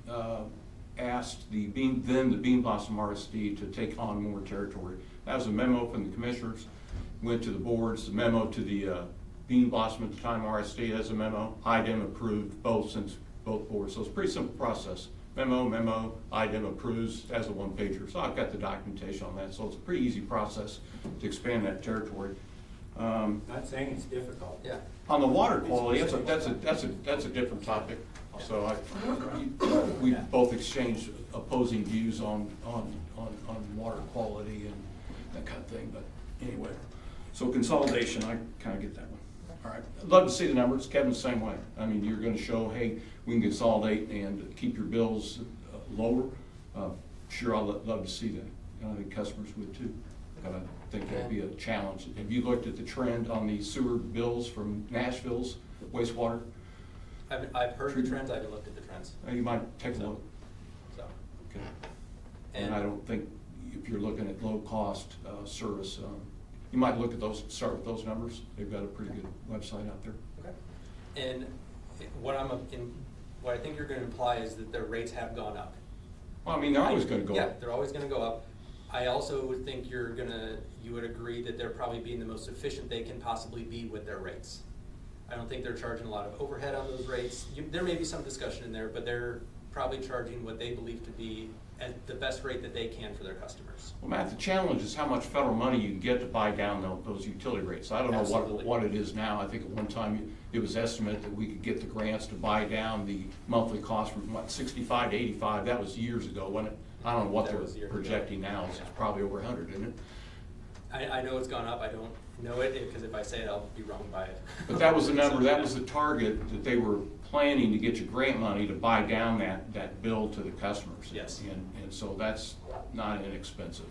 asked the Bean Blossom RSD to take on more territory. That was a memo from the commissioners, went to the boards, the memo to the Bean Blossom at the time RSD as a memo. IDEM approved both since both boards. So it's a pretty simple process. Memo, IDEM approves as a one-pager. So I've got the documentation on that. So it's a pretty easy process to expand that territory. Not saying it's difficult. Yeah. On the water quality, that's a different topic. So we both exchanged opposing views on water quality and that kind of thing. But anyway, so consolidation, I kind of get that one. All right, I'd love to see the numbers. Kevin's the same way. I mean, you're going to show, hey, we can consolidate and keep your bills lower. Sure, I'd love to see that. And I think customers would too. But I think that'd be a challenge. Have you looked at the trend on the sewer bills from Nashville's wastewater? I've heard the trends, I haven't looked at the trends. You might take a look. So. Okay. And I don't think if you're looking at low cost service, you might look at those, start with those numbers. They've got a pretty good website out there. Okay. And what I think you're gonna imply is that their rates have gone up. Well, I mean, they're always gonna go Yeah, up. they're always gonna go up. I also would think you would agree that they're probably being the most efficient they can possibly be with their rates. I don't think they're charging a lot of overhead on those rates. There may be some discussion in there, but they're probably charging what they believe to be at the best rate that they can for their customers. Well, Matt, the challenge is how much federal money you can get to buy down those utility rates. I don't know Absolutely. what it is now. I think at one time it was estimated that we could get the grants to buy down the monthly cost from what, 65 to 85. That was years ago, wasn't it? I don't know what That they're was years ago. projecting now. It's probably over 100, isn't it? I know it's gone up, I don't know it, because if I say it, I'll be wrong by it. But that was the number, that was the target that they were planning to get you grant money to buy down that bill to the customers. Yes. And so that's not inexpensive.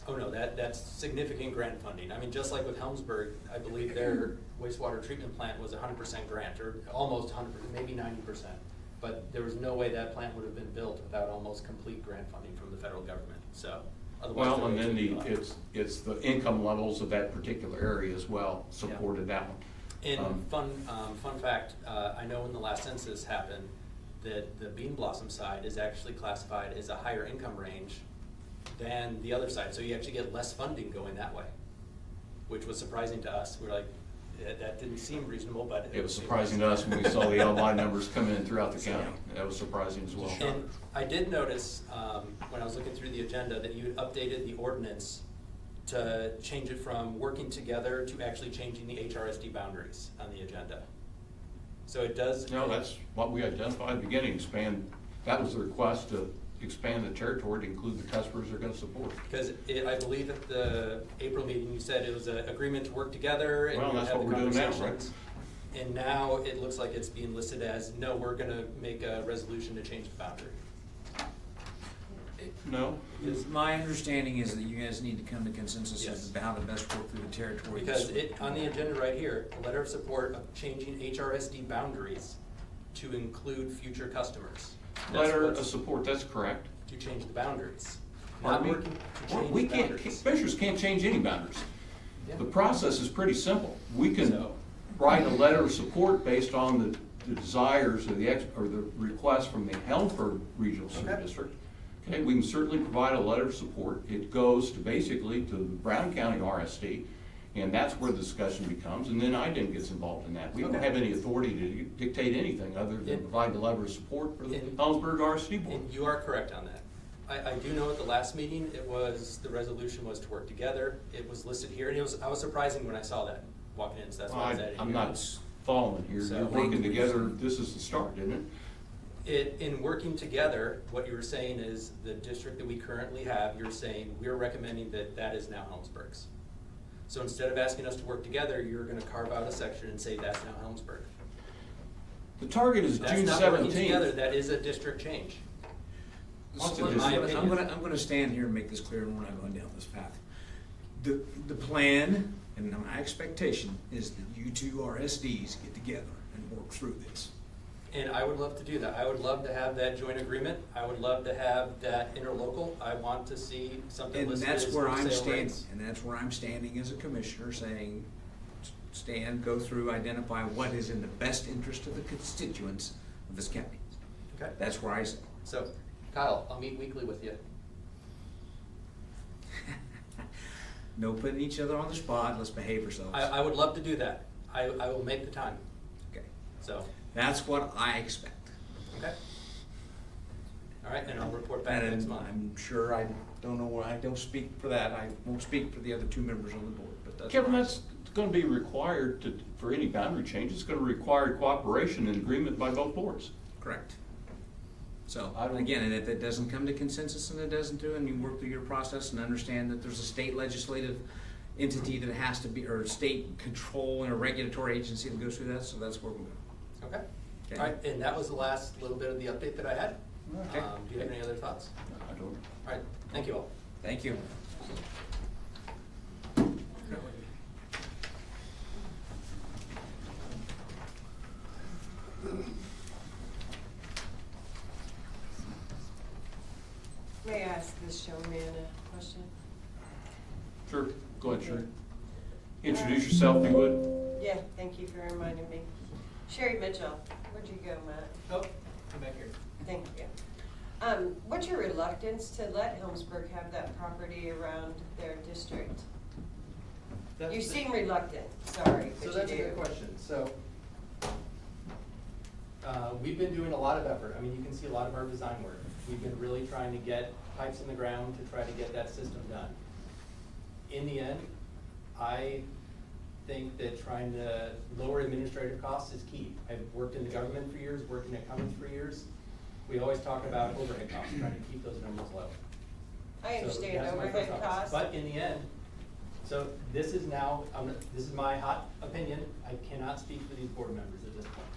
Oh, no, that's significant grant funding. I mean, just like with Helmsburg, I believe their wastewater treatment plant was 100% grant, or almost 100%, maybe 90%. But there was no way that plant would have been built without almost complete grant funding from the federal government, so. Otherwise, Well, the and rates then would be higher. it's the income levels of that particular area as well supported that one. And fun fact, I know when the last census happened, that the Bean Blossom side is actually classified as a higher income range than the other side. So you actually get less funding going that way, which was surprising to us. We're like, that didn't seem reasonable, but. It was surprising to us when we saw the LY numbers come in throughout the county. That was surprising as well. And I did notice, when I was looking through the agenda, that you had updated the ordinance to change it from working together to actually changing the HRSD boundaries on the agenda. So it does. No, that's what we identified at the beginning, that was the request to expand the territory to include the customers they're gonna support. Because I believe at the April meeting, you said it was an agreement to work together and Well, we that's had what the we're doing now, conversations. And now it looks like it's being listed as, no, we're gonna make a resolution to change the boundary. No? My understanding is that you guys need to come to consensus Yes. as to how to best work through the territory. Because on the agenda right here, a letter of support of changing HRSD boundaries to include future customers. That's Letter of what's- support, that's correct. To change the boundaries. Not Pardon me? working to change We the can't, boundaries. commissioners can't change any boundaries. Yeah. The process is pretty simple. We can So- write a letter of support based on the desires of or the request from the Helmsburg Regional Sewer Okay. District. Okay, we can certainly provide a letter of support. It goes to basically to the Brown County RSD, and that's where the discussion becomes, and then IDEM gets involved in that. We don't Okay. have any authority to dictate anything other than And- provide the letter of support for the and- Helmsburg RSD board. And you are correct on that. I do know at the last meeting, the resolution was to work together. It was listed here, and I was surprising when I saw that walking in, so that's why I was adding it. I'm not following here. So- You're working together. This is the start, isn't it? In working together, what you were saying is the district that we currently have, you're saying, we're recommending that is now Helmsburg's. So instead of asking us to work together, you're gonna carve out a section and say that's now Helmsburg. The target is That's June not working 17th. together, that is a district change. What's So it in my I'm opinion. gonna stand here and make this clear, and we're not going down this path. The plan and my expectation is that you two RSDs get together and work through this. And I would love to do that. I would love to have that joint agreement. I would love to have that interlocal. I want to see something And listed that's as where I'm wholesale standing, rates. and that's where I'm standing as a commissioner, saying, stand, go through, identify what is in the best interest of the constituents of this county. Okay. That's where I stand. So, Kyle, I'll meet weekly with you. No putting each other on the spot, let's behave ourselves. I would love to do that. I will make the time, Okay, so, that's what I expect. okay. All right, and I'll report back next And month. I'm sure I don't know, I don't speak for that, I won't speak for the other two members on the board, but that's. Kevin, what I that's gonna be required for any boundary change. It's gonna require cooperation and agreement by both boards. Correct. So, I don't- again, and if it doesn't come to consensus and it doesn't do, and you work through your process and understand that there's a state legislative entity that has to be, or state control and a regulatory agency that goes through that, so that's where we're going. Okay. Okay. All right, and that was the last little bit of the update that I had. Okay. Do you have any other thoughts? I don't. All right, thank you all. Thank you. May I ask this young man a question? Sure, go ahead, Sherry. Introduce yourself, if you would. Yeah, thank you for reminding me. Sherry Mitchell, where'd you go, Matt? Oh, come back here. Thank you. What's your reluctance to let Helmsburg have that property around their district? You seem reluctant, sorry, but So you that's a good do. question. So, We've been doing a lot of effort. I mean, you can see a lot of our design work. We've been really trying to get pipes in the ground to try to get that system done. In the end, I think that trying to lower administrative costs is key. I've worked in the government for years, working at Cummins for years. We always talk about overhead costs, trying to keep those numbers low. I So understand that's my first overhead thoughts. costs. But in the end, so this is now, this is my hot opinion. I cannot speak for these board members at this point.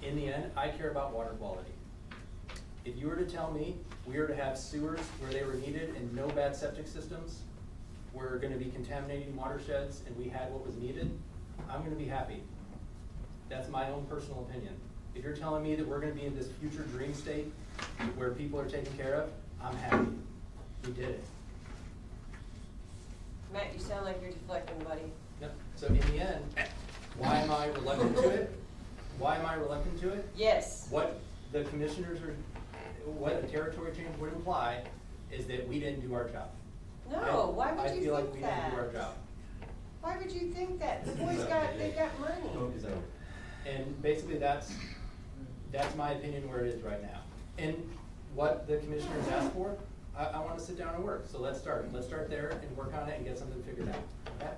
In the end, I care about water quality. If you were to tell me we were to have sewers where they were needed and no bad septic systems, we're gonna be contaminating watersheds and we had what was needed, I'm gonna be happy. That's my own personal opinion. If you're telling me that we're gonna be in this future dream state where people are taken care of, I'm happy. We did it. Matt, you sound like you're deflecting, buddy. Yep. So in the end, why am I reluctant to it? Why am I reluctant to it? Yes. What the commissioners are, what a territory change would imply is that we didn't do our job. No, why would I you feel like we think didn't do our that? job. Why would you think that? The boys they got money. And basically that's my opinion where it is right now. And what the commissioners asked for, I wanna sit down and work. So let's start there and work on it and get something figured out. Okay?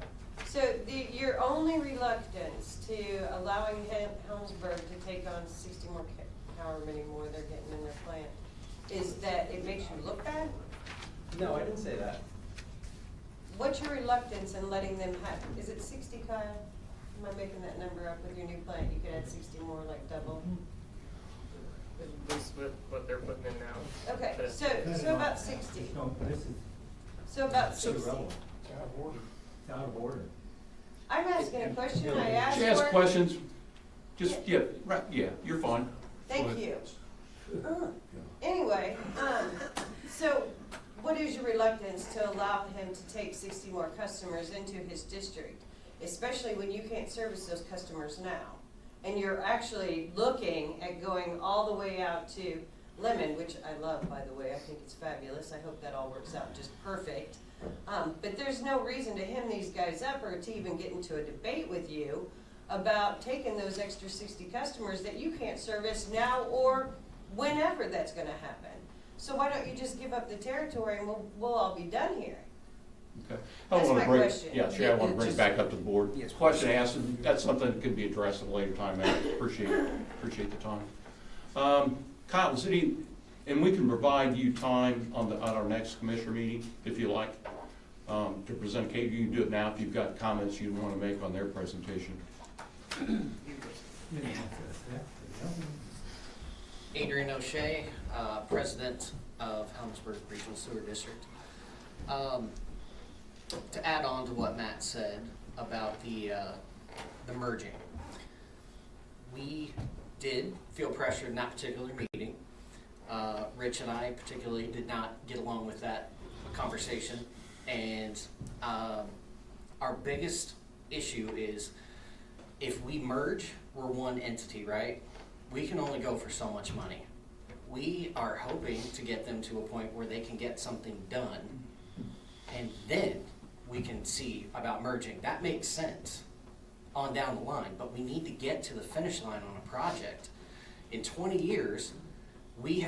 So your only reluctance to allowing Helmsburg to take on 60 more, however many more they're getting in their plant, is that it makes you look bad? No, I didn't say that. What's your reluctance in letting them have, is it 60, Kyle? Am I making that number up with your new plant? You could add 60 more, like double? At least with what they're putting in now. Okay, But- so about 60. So about 60. Out of order. I'm asking a question, I asked for She asks it. questions, just, yeah, right, yeah, you're fine. Go Thank ahead. you. Anyway, so what is your reluctance to allow him to take 60 more customers into his district? Especially when you can't service those customers now? And you're actually looking at going all the way out to Lemon, which I love, by the way, I think it's fabulous, I hope that all works out just perfect. But there's no reason to hem these guys up or to even get into a debate with you about taking those extra 60 customers that you can't service now or whenever that's gonna happen. So why don't you just give up the territory and we'll all be done here? Okay. That's my bring, question. yeah, Chair, I want to bring it Just- back up to the board. Yes. Question asked, and that's something that could be addressed at a later time, I appreciate the time. Kyle, is any, and we can provide you time on our next commissioner meeting, if you like, to present a case. You can do it now if you've got comments you want to make on their presentation. Adrian O'Shea, President of Helmsburg Regional Sewer District. To add on to what Matt said about the merging, we did feel pressure in that particular meeting. Rich and I particularly did not get along with that conversation, and our biggest issue is if we merge, we're one entity, right? We can only go for so much money. We are hoping to get them to a point where they can get something done, and then we can see about merging. That makes sense on down the line, but we need to get to the finish line on a project. In 20 years, we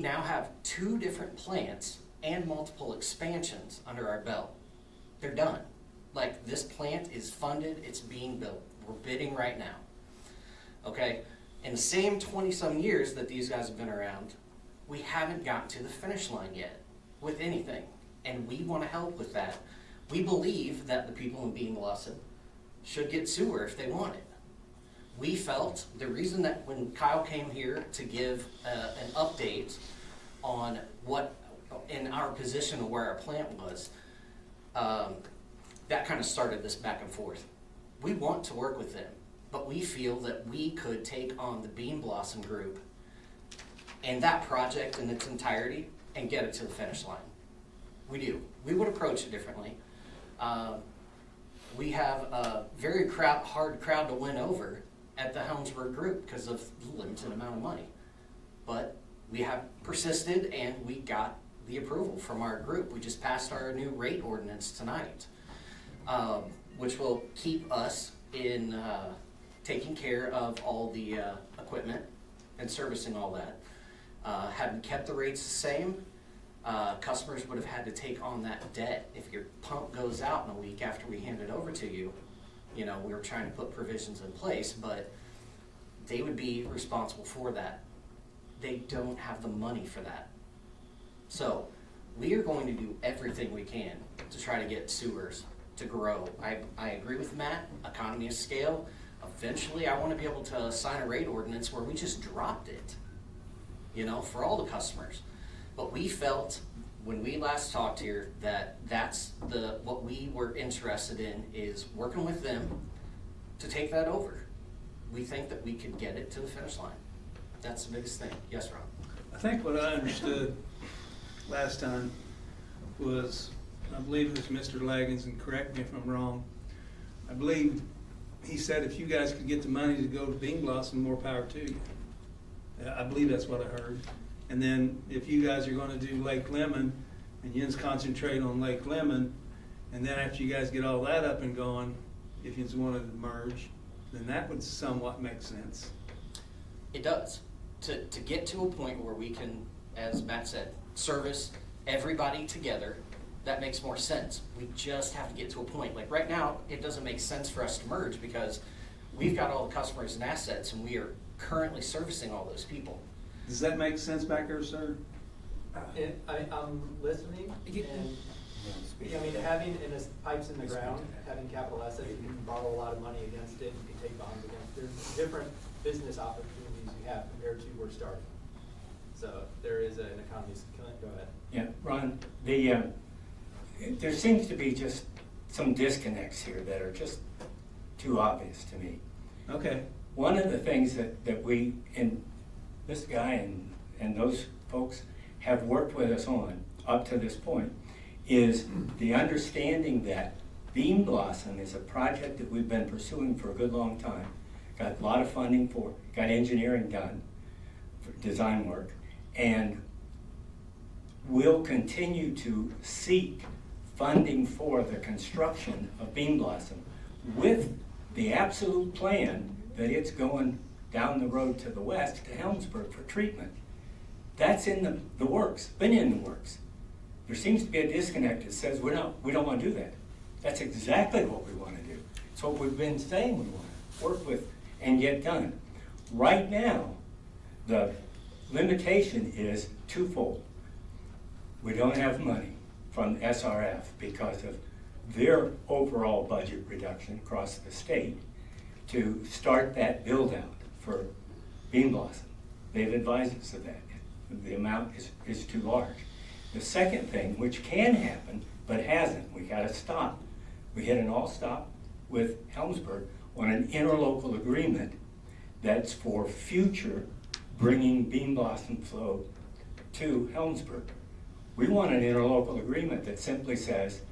now have 2 different plants and multiple expansions under our belt. They're done. Like, this plant is funded, it's being built. We're bidding right now. Okay? In the same 20-some years that these guys have been around, we haven't gotten to the finish line yet with anything. And we want to help with that. We believe that the people in Bean Blossom should get sewer if they want it. We felt the reason that when Kyle came here to give an update on what in our position of where our plant was, that kind of started this back and forth. We want to work with them, but we feel that we could take on the Bean Blossom group and that project in its entirety and get it to the finish line. We do. We would approach it differently. We have a very hard crowd to win over at the Helmsburg group because of the limited amount of money. But we have persisted and we got the approval from our group. We just passed our new rate ordinance tonight, which will keep us in taking care of all the equipment and servicing all that. Had we kept the rates the same, customers would have had to take on that debt. If your pump goes out in a week after we hand it over to you, you know, we were trying to put provisions in place, but they would be responsible for that. They don't have the money for that. So we are going to do everything we can to try to get sewers to grow. I agree with Matt, economy of scale. Eventually, I want to be able to sign a rate ordinance where we just dropped it, you know, for all the customers. But we felt when we last talked here that that's what we were interested in, is working with them to take that over. We think that we could get it to the finish line. That's the biggest thing. Yes, Ron? I think what I understood last time was, I believe it was Mr. Leggins, and correct me if I'm wrong, I believe he said if you guys could get the money to go to Bean Blossom, more power to you. I believe that's what I heard. And then if you guys are gonna do Lake Lemon, and yous concentrate on Lake Lemon, and then after you guys get all that up and going, if yous wanted to merge, then that would somewhat make sense. It does. To get to a point where we can, as Matt said, service everybody together, that makes more sense. We just have to get to a point. Like right now, it doesn't make sense for us to merge because we've got all the customers and assets, and we are currently servicing all those people. Does that make sense back there, sir? I'm listening, and, I mean, having pipes in the ground, having capital assets, you can borrow a lot of money against it, you can take bonds against it. There's different business opportunities you have compared to where starting. So there is an economy, go ahead. Yeah, Ron, there seems to be just some disconnects here that are just too obvious to me. Okay. One of the things that we, and this guy and those folks have worked with us on up to this point, is the understanding that Bean Blossom is a project that we've been pursuing for a good long time. Got a lot of funding for, got engineering done, for design work, and we'll continue to seek funding for the construction of Bean Blossom with the absolute plan that it's going down the road to the west to Helmsburg for treatment. That's in the works, been in the works. There seems to be a disconnect that says we don't want to do that. That's exactly what we want to do. It's what we've been saying we want to work with and get done. Right now, the limitation is twofold. We don't have money from SRF because of their overall budget reduction across the state to start that build out for Bean Blossom. They've advised us of that. The amount is too large. The second thing, which can happen, but hasn't, we got to stop. We hit an all stop with Helmsburg on an interlocal agreement that's for future bringing Bean Blossom flow to Helmsburg. We want an interlocal agreement that simply says,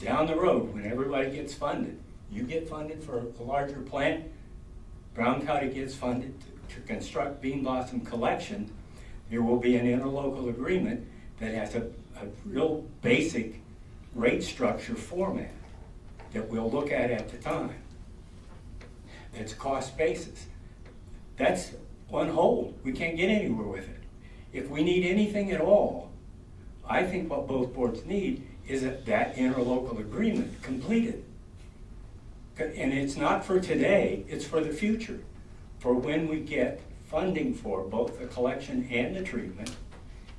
down the road, when everybody gets funded, you get funded for a larger plant, Brown County gets funded to construct Bean Blossom collection, there will be an interlocal agreement that has a real basic rate structure format that we'll look at the time. That's cost basis. That's on hold. We can't get anywhere with it. If we need anything at all, I think what both boards need is that interlocal agreement completed. And it's not for today, it's for the future, for when we get funding for both the collection and the treatment,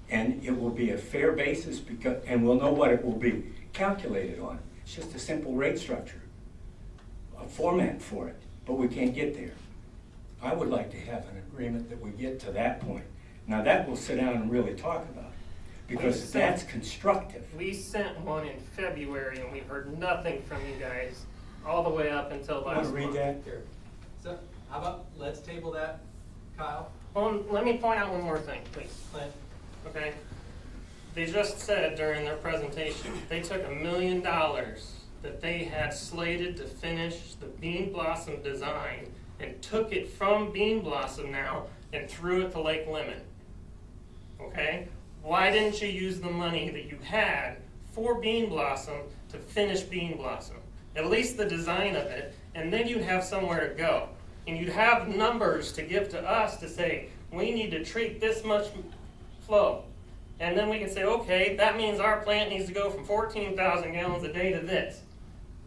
and it will be a fair basis and we'll know what it will be calculated on. It's just a simple rate structure, a format for it, but we can't get there. I would like to have an agreement that we get to that point. Now that we'll sit down and really talk about, because that's constructive. We sent one in February and we heard nothing from you guys all the way up until last month. Want to read that? Here. So how about, let's table that, Kyle? Let me point out one more thing, please. Clint? Okay? They just said during their presentation, they took $1 million that they had slated to finish the Bean Blossom design and took it from Bean Blossom now and threw it to Lake Lemon. Okay? Why didn't you use the money that you had for Bean Blossom to finish Bean Blossom? At least the design of it, and then you'd have somewhere to go. and you'd have numbers to give to us to say, we need to treat this much flow. And then we can say, okay, that means our plant needs to go from 14,000 gallons a day to this.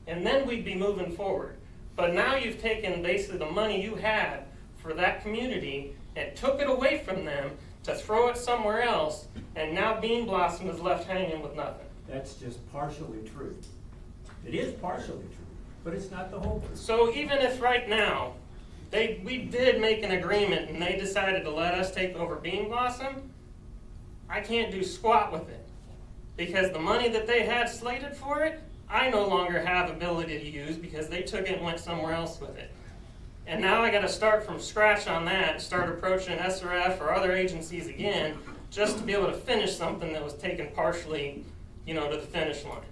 And then we'd be moving forward. But now you've taken basically the money you had for that community and took it away from them to throw it somewhere else, and now Bean Blossom is left hanging with nothing. That's just partially true. It is partially true, but it's not the whole truth. So even if right now, we did make an agreement and they decided to let us take over Bean Blossom, I can't do squat with it. Because the money that they had slated for it, I no longer have ability to use because they took it and went somewhere else with it. And now I gotta start from scratch on that, start approaching SRF or other agencies again, just to be able to finish something that was taken partially, to the finish line.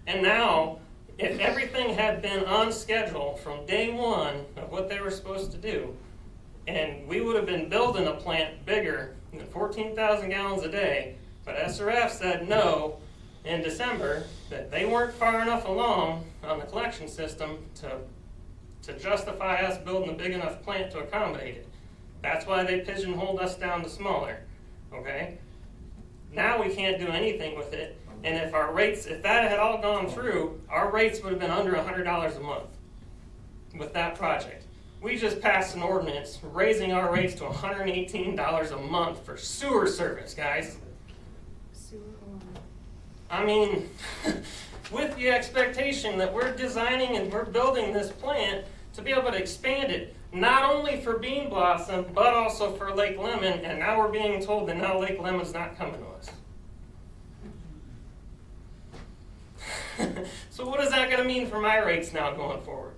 And now, if everything had been on schedule from day one of what they were supposed to do, and we would have been building a plant bigger than 14,000 gallons a day, but SRF said no in December, that they weren't far enough along on the collection system to justify us building a big enough plant to accommodate it. That's why they pigeonholed us down to smaller, okay? Now we can't do anything with it, and if that had all gone through, our rates would have been under $100 a month with that project. We just passed an ordinance raising our rates to $118 a month for sewer service, guys. I mean, with the expectation that we're designing and we're building this plant to be able to expand it, not only for Bean Blossom, but also for Lake Lemon, and now we're being told that now Lake Lemon's not coming to us. So what is that going to mean for my rates now going forward?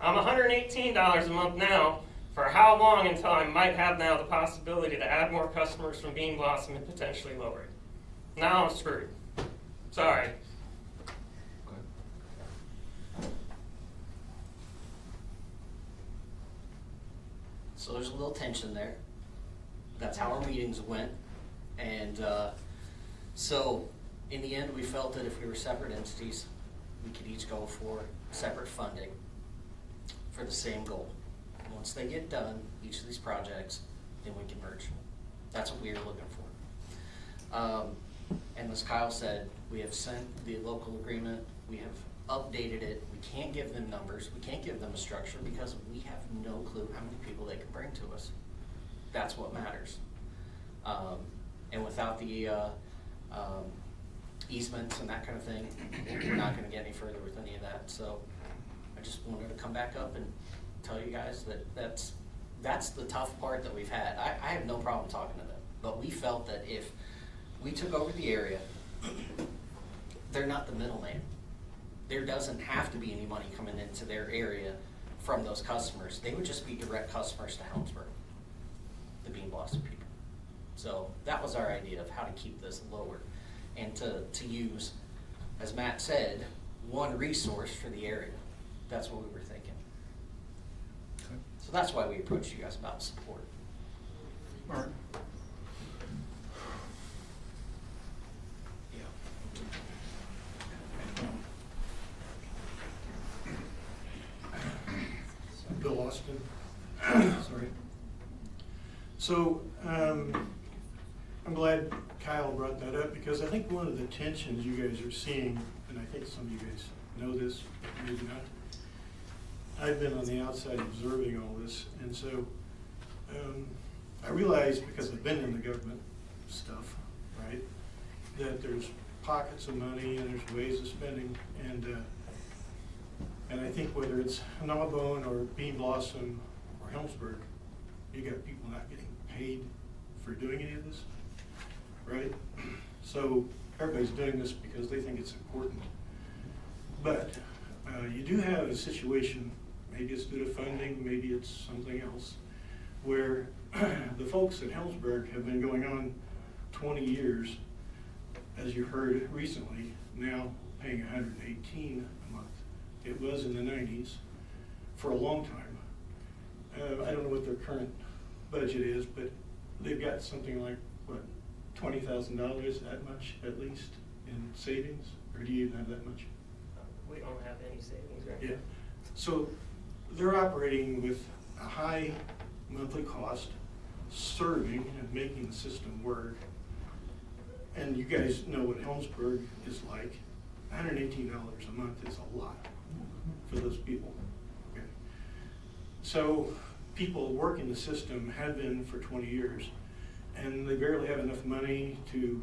I'm $118 a month now. For how long until I might have now the possibility to add more customers from Bean Blossom and potentially lower it? Now I'm screwed. Sorry. So there's a little tension there. That's how our meetings went. And so in the end, we felt that if we were separate entities, we could each go for separate funding for the same goal. Once they get done, each of these projects, then we can merge. That's what we were looking for. And as Kyle said, we have sent the local agreement, we have updated it. We can't give them numbers, we can't give them a structure because we have no clue how many people they can bring to us. That's what matters. And without the easements and that kind of thing, we're not gonna get any further with any of that. So I just wanted to come back up and tell you guys that that's the tough part that we've had. I have no problem talking to them, but we felt that if we took over the area, they're not the middleman. There doesn't have to be any money coming into their area from those customers. They would just be direct customers to Helmsburg, the Bean Blossom people. So that was our idea of how to keep this lower and to use, as Matt said, one resource for the area. That's what we were thinking. Okay. So that's why we approached you guys about support. All right. Bill Austin. Sorry. So I'm glad Kyle brought that up because I think one of the tensions you guys are seeing, and I think some of you guys know this, maybe not. I've been on the outside observing all this, and so I realize because I've been in the government stuff, right, that there's pockets of money and there's ways of spending, and I think whether it's Gnawbone or Bean Blossom or Helmsburg, you got people not getting paid for doing any of this, right? So everybody's doing this because they think it's important. But you do have a situation, maybe it's due to funding, maybe it's something else, where the folks at Helmsburg have been going on 20 years, as you heard recently, now paying $118 a month. It was in the 90s for a long time. I don't know what their current budget is, but they've got something like, what, $20,000, that much at least, in savings? Or do you even have that much? We don't have any savings right Yeah. now. So they're operating with a high monthly cost, serving and making the system work. And you guys know what Helmsburg is like. $118 a month is a lot for those people. Okay. So people working the system have been for 20 years, and they barely have enough money to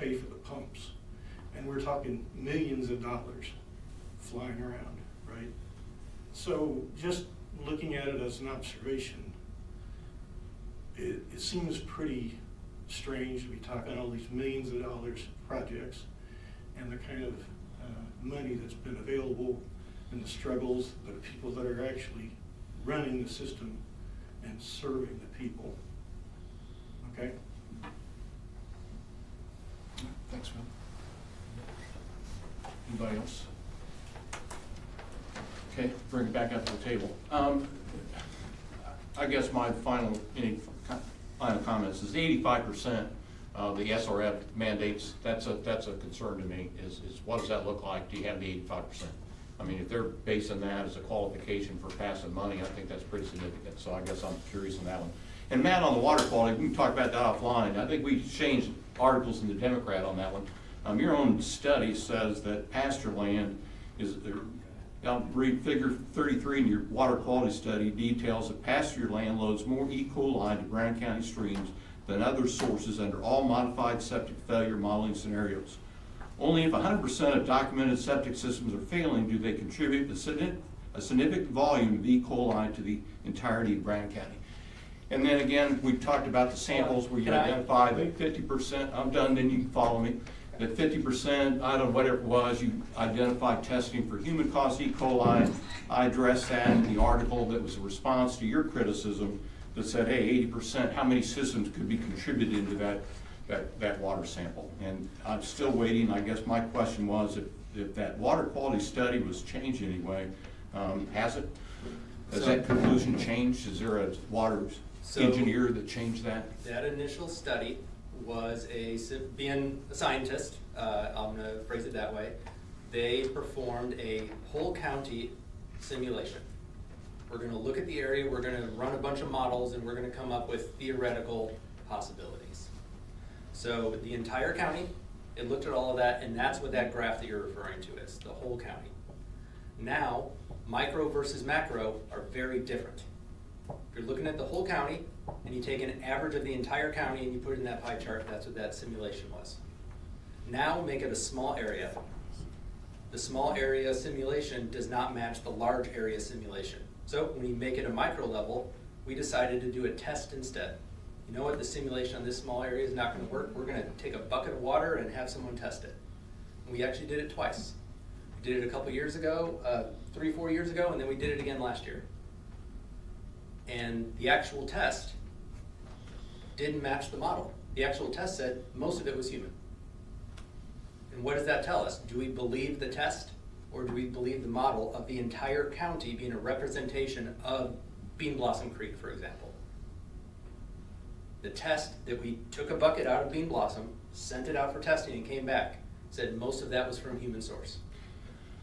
pay for the pumps. And we're talking millions of dollars flying around, right? So just looking at it as an observation, it seems pretty strange to be talking all these millions of dollars projects and the kind of money that's been available and the struggles of the people that are actually running the system and serving the people. Okay? Thanks, Phil. Anybody else? Okay, bring it back up to the table. I guess my final comments is 85% of the SRF mandates. That's a concern to me. Is what does that look like? Do you have the 85%? I mean, if they're basing that as a qualification for passing money, I think that's pretty significant. So I guess I'm curious on that one. And Matt, on the water quality, we can talk about that offline. I think we changed articles in the Democrat on that one. Your own study says that pasture land is, I'll read figure 33 in your water quality study, details that pasture land loads more E. coli to Brown County streams than other sources under all modified septic failure modeling scenarios. Only if 100% of documented septic systems are failing do they contribute a significant volume of E. coli to the entirety of Brown County. And then again, we talked about the samples where you identify that 50%, I'm done, then you can follow me, that 50%, I don't know, whatever it was, you identified testing for human-caused E. coli. I addressed that in the article that was a response to your criticism that said, hey, 80%, how many systems could be contributed to that water sample? And I'm still waiting. I guess my question was if that water quality study was changed anyway, has it? Has that conclusion changed? Is there a water engineer that changed that? That initial study was being a scientist, I'm gonna phrase it that way, they performed a whole county simulation. We're gonna look at the area, we're gonna run a bunch of models, and we're gonna come up with theoretical possibilities. So the entire county, it looked at all of that, and that's what that graph that you're referring to is, the whole county. Now, micro versus macro are very different. If you're looking at the whole county, and you take an average of the entire county and you put it in that pie chart, that's what that simulation was. Now make it a small area. The small area simulation does not match the large area simulation. So when you make it a micro level, we decided to do a test instead. You know what, the simulation on this small area is not gonna work. We're gonna take a bucket of water and have someone test it. And we actually did it twice. We did it a couple years ago, 3-4 years ago, and then we did it again last year. And the actual test didn't match the model. The actual test said most of it was human. And what does that tell us? Do we believe the test, or do we believe the model of the entire county being a representation of Bean Blossom Creek, for example? The test that we took a bucket out of Bean Blossom, sent it out for testing, and came back, said most of that was from human source.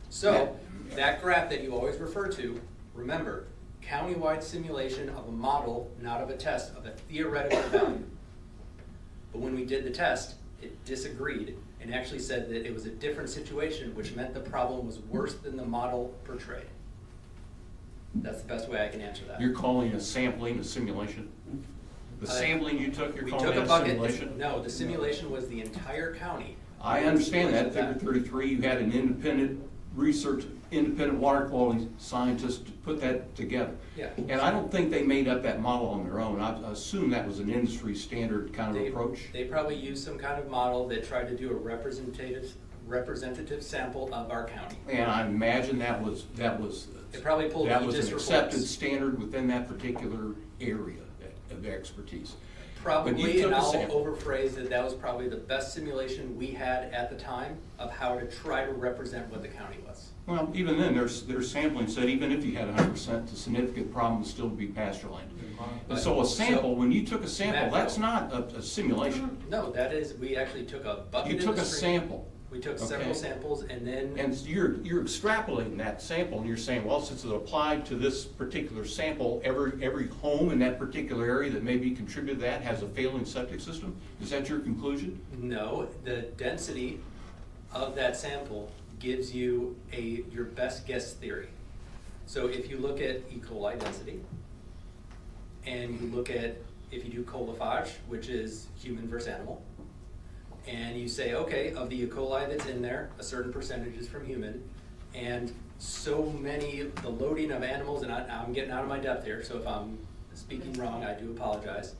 So that graph that you always refer to, remember, countywide simulation of a model, not of a test, of a theoretical value. But when we did the test, it disagreed and actually said that it was a different situation, which meant the problem was worse than the model portrayed. That's the best way I can answer that. You're calling a sampling a simulation? The sampling you took, you're calling We took that a bucket. simulation? No, the simulation was the entire county. I understand that, figure 33, you had an independent water quality scientist to put that together. Yeah. And I don't think they made up that model on their own. I assume that was an industry standard kind of approach. They probably used some kind of model that tried to do a representative sample of our county. And I imagine that was It probably pulled an Aegis accepted reports. standard within that particular area of expertise. But you Probably, took and a I'll sample. overphrase that was probably the best simulation we had at the time of how to try to represent what the county was. Well, even then, their sampling said even if you had 100%, the significant problem would still be pasture land. And so a sample, when you took a sample, Matt, that's not a simulation. No, that is, we actually took a bucket You in took the a stream. sample. We took several Okay. samples and then. And you're extrapolating that sample, and you're saying, well, since it applied to this particular sample, every home in that particular area that may be contributed to that has a failing septic system? Is that your conclusion? No, the density of that sample gives you your best guess theory. So if you look at E. coli density, and you look at, if you do coliphage, which is human versus animal, and you say, okay, of the E. coli that's in there, a certain percentage is from human, and so many, the loading of animals, and I'm getting out of my depth here, so if I'm speaking wrong, I do apologize,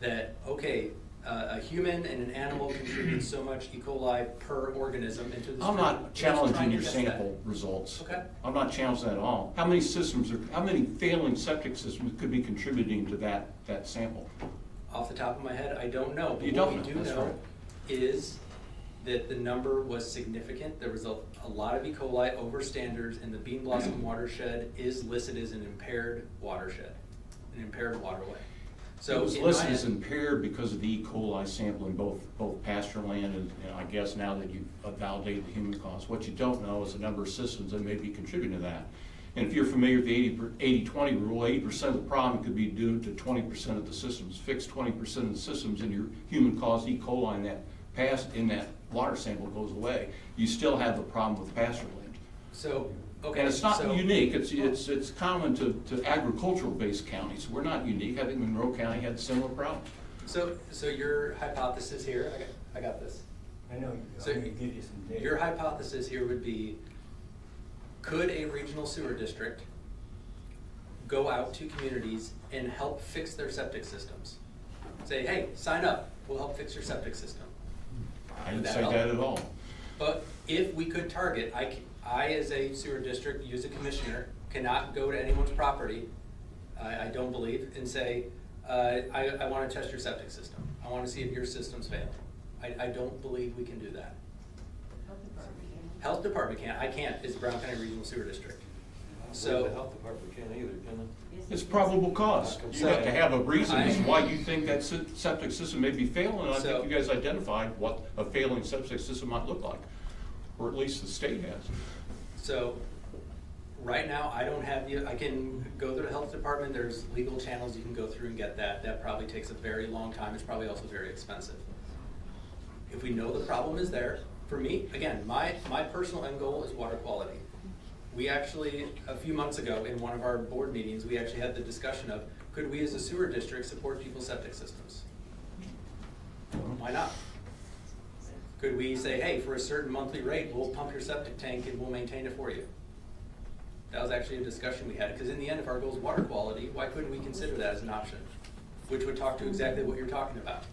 that, okay, a human and an animal contribute so much E. coli per organism into the stream. I'm not Let's challenging try and your guess that. sample results. Okay. I'm not challenging that at all. How many failing septic systems could be contributing to that sample? Off the top of my head, I don't know. But You don't what we know, do that's know right. is that the number was significant. There was a lot of E. coli over standards, and the Bean Blossom watershed is listed as an impaired watershed, an impaired waterway. So It was in listed my- as impaired because of the E. coli sample in both pasture land and I guess now that you've validated the human cause. What you don't know is the number of systems that may be contributing to that. And if you're familiar with the 80-20 rule, 80% of the problem could be due to 20% of the systems. Fix 20% of the systems and your human-caused E. coli in that water sample goes away. You still have the problem with pasture land. So, okay. And it's not so- unique, it's common to agricultural-based counties. We're not unique. I think Monroe County had a similar problem. So your hypothesis here, I got this. I know, So I'm gonna give you some data. your hypothesis here would be, could a regional sewer district go out to communities and help fix their septic systems? Say, hey, sign up, we'll help fix your septic system. I Would didn't say help? that at all. But if we could target, I as a sewer district, you as a commissioner, cannot go to anyone's property, I don't believe, and say, I wanna test your septic system. I wanna see if your system's failing. I don't believe we can do that. Health department can't, I can't, it's Brown County Regional Sewer District. So. The health department can't either, can it? It's probable cause. You have to have a reason as to why you think that septic system may be failing, and I So- think you guys identified what a failing septic system might look like, or at least the state has. So, right now, I don't have I can go to the health department, there's legal channels you can go through and get that. That probably takes a very long time, it's probably also very expensive. If we know the problem is there, for me, again, my personal end goal is water quality. We actually, a few months ago, in one of our board meetings, we actually had the discussion of, could we as a sewer district support people's septic systems? Why not? Could we say, hey, for a certain monthly rate, we'll pump your septic tank and we'll maintain it for you? That was actually a discussion we had, because in the end, if our goal is water quality, why couldn't we consider that as an option? Which would talk to exactly what you're talking about.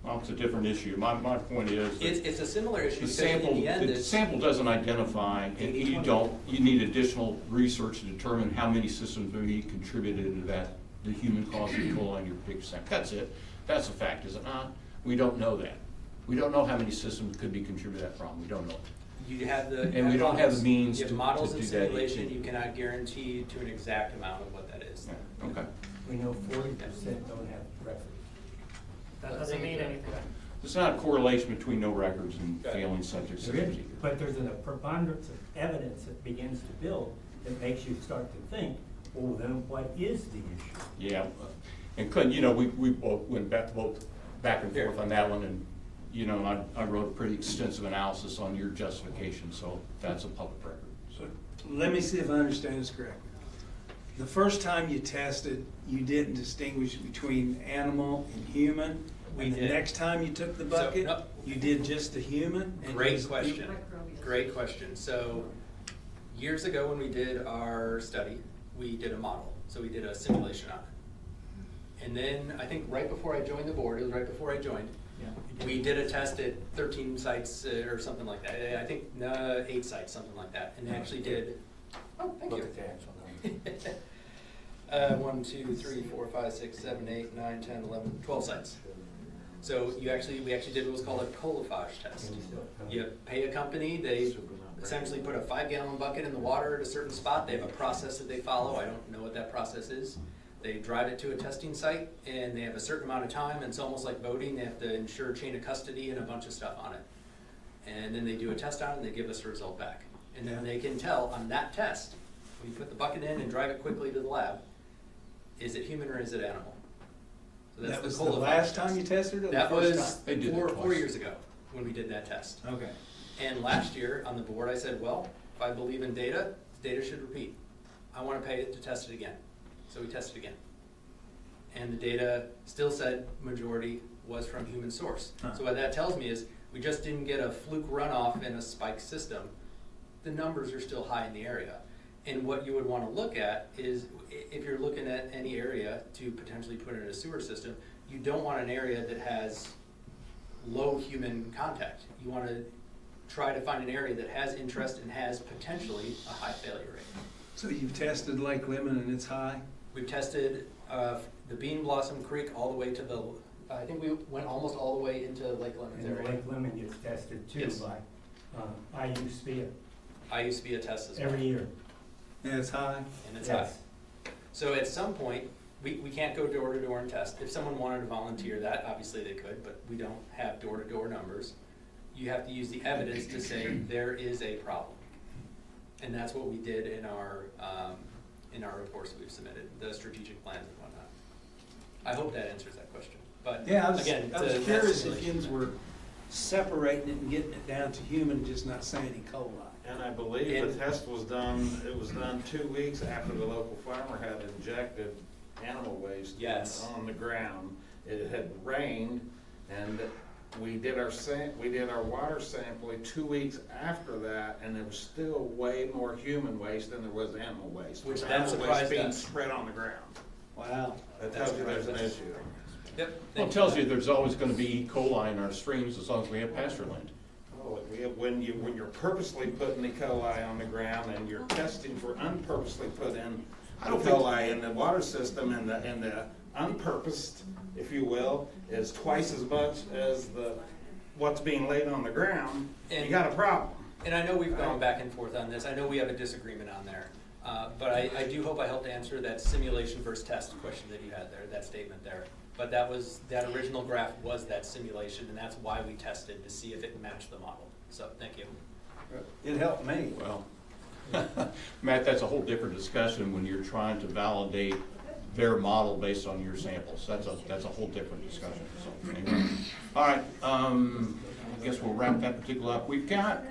Well, it's a different issue. My point is. that It's a similar issue, The because sample, in the end, the it's. sample doesn't identify, and you need additional research to determine how many systems may be contributed to that, the human cause of E. coli in your pig sample. That's it. That's a fact, is it not? We don't know that. We don't know how many systems could be contributed to that problem. We don't know it. You have the. And we don't have the means You have to models do and that simulation, easily. you cannot guarantee to an exact amount of what that is. Yeah, okay. We know 40% don't have records. That doesn't mean anything. There's not a correlation between no records and failing septic There systems is, either. but there's a preponderance of evidence that begins to build that makes you start to think, well, then what is the issue? Yeah, and Clint, we both went back and forth on that one, and, I wrote a pretty extensive analysis on your justification, so that's a public record. So let me see if I understand this correctly. The first time you tested, you didn't distinguish between animal and human? We And the did. next time you took the bucket, no. you did just the human? and Great just- question. Great question. So, years ago when we did our study, we did a model. So we did a simulation on it. And then, I think right before I joined the board, it was right before I joined, we did a test at 13 sites or something like that. I think 8 sites, something like that. And they actually did, oh, thank you. Look at the actual number. 1, 2, 3, 4, 5, 6, 7, 8, 9, 10, 11, 12 sites. So we actually did what was called a coliphage test. You pay a company, they essentially put a 5-gallon bucket in the water at a certain spot. They have a process that they follow. I don't know what that process is. They drive it to a testing site, and they have a certain amount of time. And it's almost like voting. They have to ensure chain of custody and a bunch of stuff on it. And then they do a test on it and they give us a result back. And then they can tell on that test, when you put the bucket in and drive it quickly to the lab, is it human or is it animal? So that's That was the COLA last test. time you tested it or the That first was time? They did it 4 twice. years ago when we did that test. Okay. And last year on the board, I said, well, if I believe in data, the data should repeat. I want to pay it to test it again. So we tested again. And the data still said majority was from human source. So what that tells me is we just didn't get a fluke runoff in a spike system. The numbers are still high in the area. And what you would want to look at is if you're looking at any area to potentially put in a sewer system, you don't want an area that has low human contact. You want to try to find an area that has interest and has potentially a high failure rate. So you've tested Lake Lemon and it's high? We've tested the Bean Blossom Creek all the way to the, I think we went almost all the way into Lake Lemon's And area. Lake Lemon gets tested too Yes. by IUSB I used to be a test as well. every year. Yeah, it's high? And it's Yes. high. So at some point, we can't go door to door and test. If someone wanted to volunteer that, obviously they could, but we don't have door to door numbers. You have to use the evidence to say there is a problem. And that's what we did in our reports that we've submitted, the strategic plans and whatnot. I hope that answers that question. But Yeah, I was again, curious if that's yins were separating it and getting it down to human, just not saying E. coli. And I believe the test was done, it was done 2 weeks after the local farmer had injected animal waste Yes. on the ground. It had rained, and we did our water sampling 2 weeks after that, and there was still way more human waste than there was animal waste. Which with that animal waste surprised being us. spread on the ground. Wow. That tells you there's an issue. Yep. Well, it tells you there's always gonna be E. coli in our streams as long as we have pasture land. Oh, when you're purposely putting E. coli on the ground and you're testing for unpurposely put in I E. don't think- coli in the water system, and the unpurposed, if you will, is twice as much as what's being laid on the ground, you And- got a problem. And I know we've gone back and forth on this. I know we have a disagreement on there. But I do hope I helped answer that simulation versus test question that you had there, that statement there. But that original graph was that simulation, and that's why we tested to see if it matched the model. So, thank you. It helped me. Well, Matt, that's a whole different discussion when you're trying to validate their model based on your samples. That's a whole different discussion, so anyway. All right, I guess we'll wrap that particular up. We've got,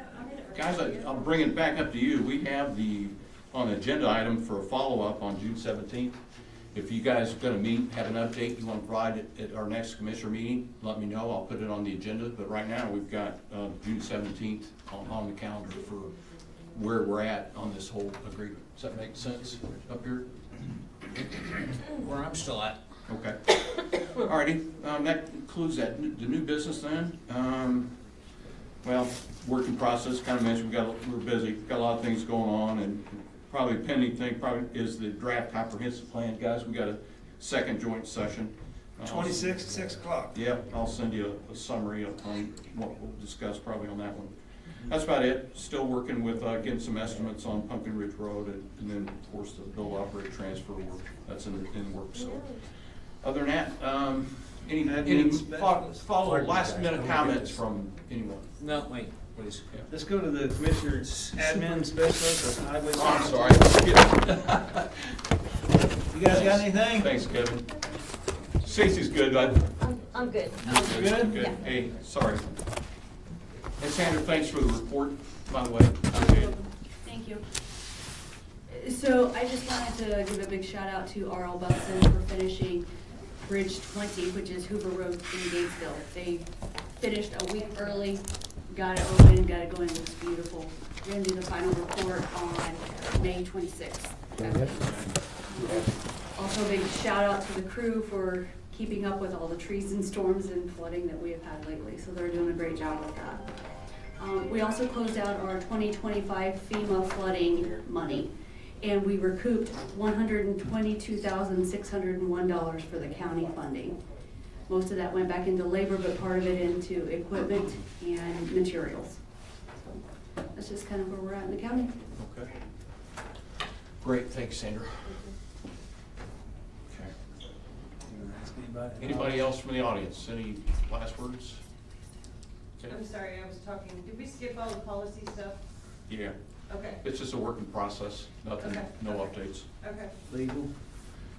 guys, I'll bring it back up to you. We have on the agenda item for a follow-up on June 17th. If you guys are gonna meet, have an update you want to provide at our next commissioner meeting, let me know, I'll put it on the agenda. But right now, we've got June 17th on the calendar for where we're at on this whole agreement. Does that make sense up here? Where I'm still at. Okay. Alrighty, that concludes the new business then. Well, working process, kind of mentioned, we're busy, got a lot of things going on, and probably a pending thing is the draft comprehensive plan. Guys, we got a second joint session. 26 at 6 o'clock. Yeah, I'll send you a summary on what we'll discuss probably on that one. That's about it. Still working with getting some estimates on Pumpkin Ridge Road, and then, of course, the build, operate, transfer work. That's in work, so. Other than that, any follow last minute comments from anyone? No, wait, please. Let's go to the commissioner's admin specialist or highway. Oh, I'm sorry. You guys got anything? Thanks, Kevin. Stacy's good, bud. I'm good. Good? Yeah. Hey, sorry. And Sandra, thanks for the report, by the way. Appreciate it. Thank you. So I just wanted to give a big shout out to R.L. Buxton for finishing Bridge 20, which is Hoover Road in Gatesville. They finished a week early, got it open, got it going, it looks beautiful. We're gonna do the final report on May 26th. Also a big shout out to the crew for keeping up with all the trees and storms and flooding that we have had lately, so they're doing a great job with that. We also closed out our 2025 FEMA flooding money, and we recouped $122,601 for the county funding. Most of that went back into labor, but part of it into equipment and materials. So that's just kind of where we're at in the county. Okay. Great, thanks, Sandra. Okay. Anybody else from the audience? Any last words? I'm sorry, I was talking, did we skip all the policy stuff? Yeah, Okay, it's just a working process, nothing, Okay, no okay. updates. okay. Legal?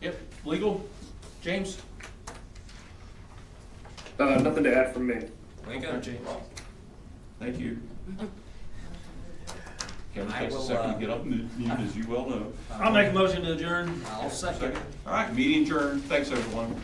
Yep, legal, James? Nothing to add from me. Thank you. Okay, James. Thank you. Kevin I takes a will, second to get up and mute, as you well know. I'll make a motion to adjourn. I'll second. All right, meeting adjourned. Thanks, everyone.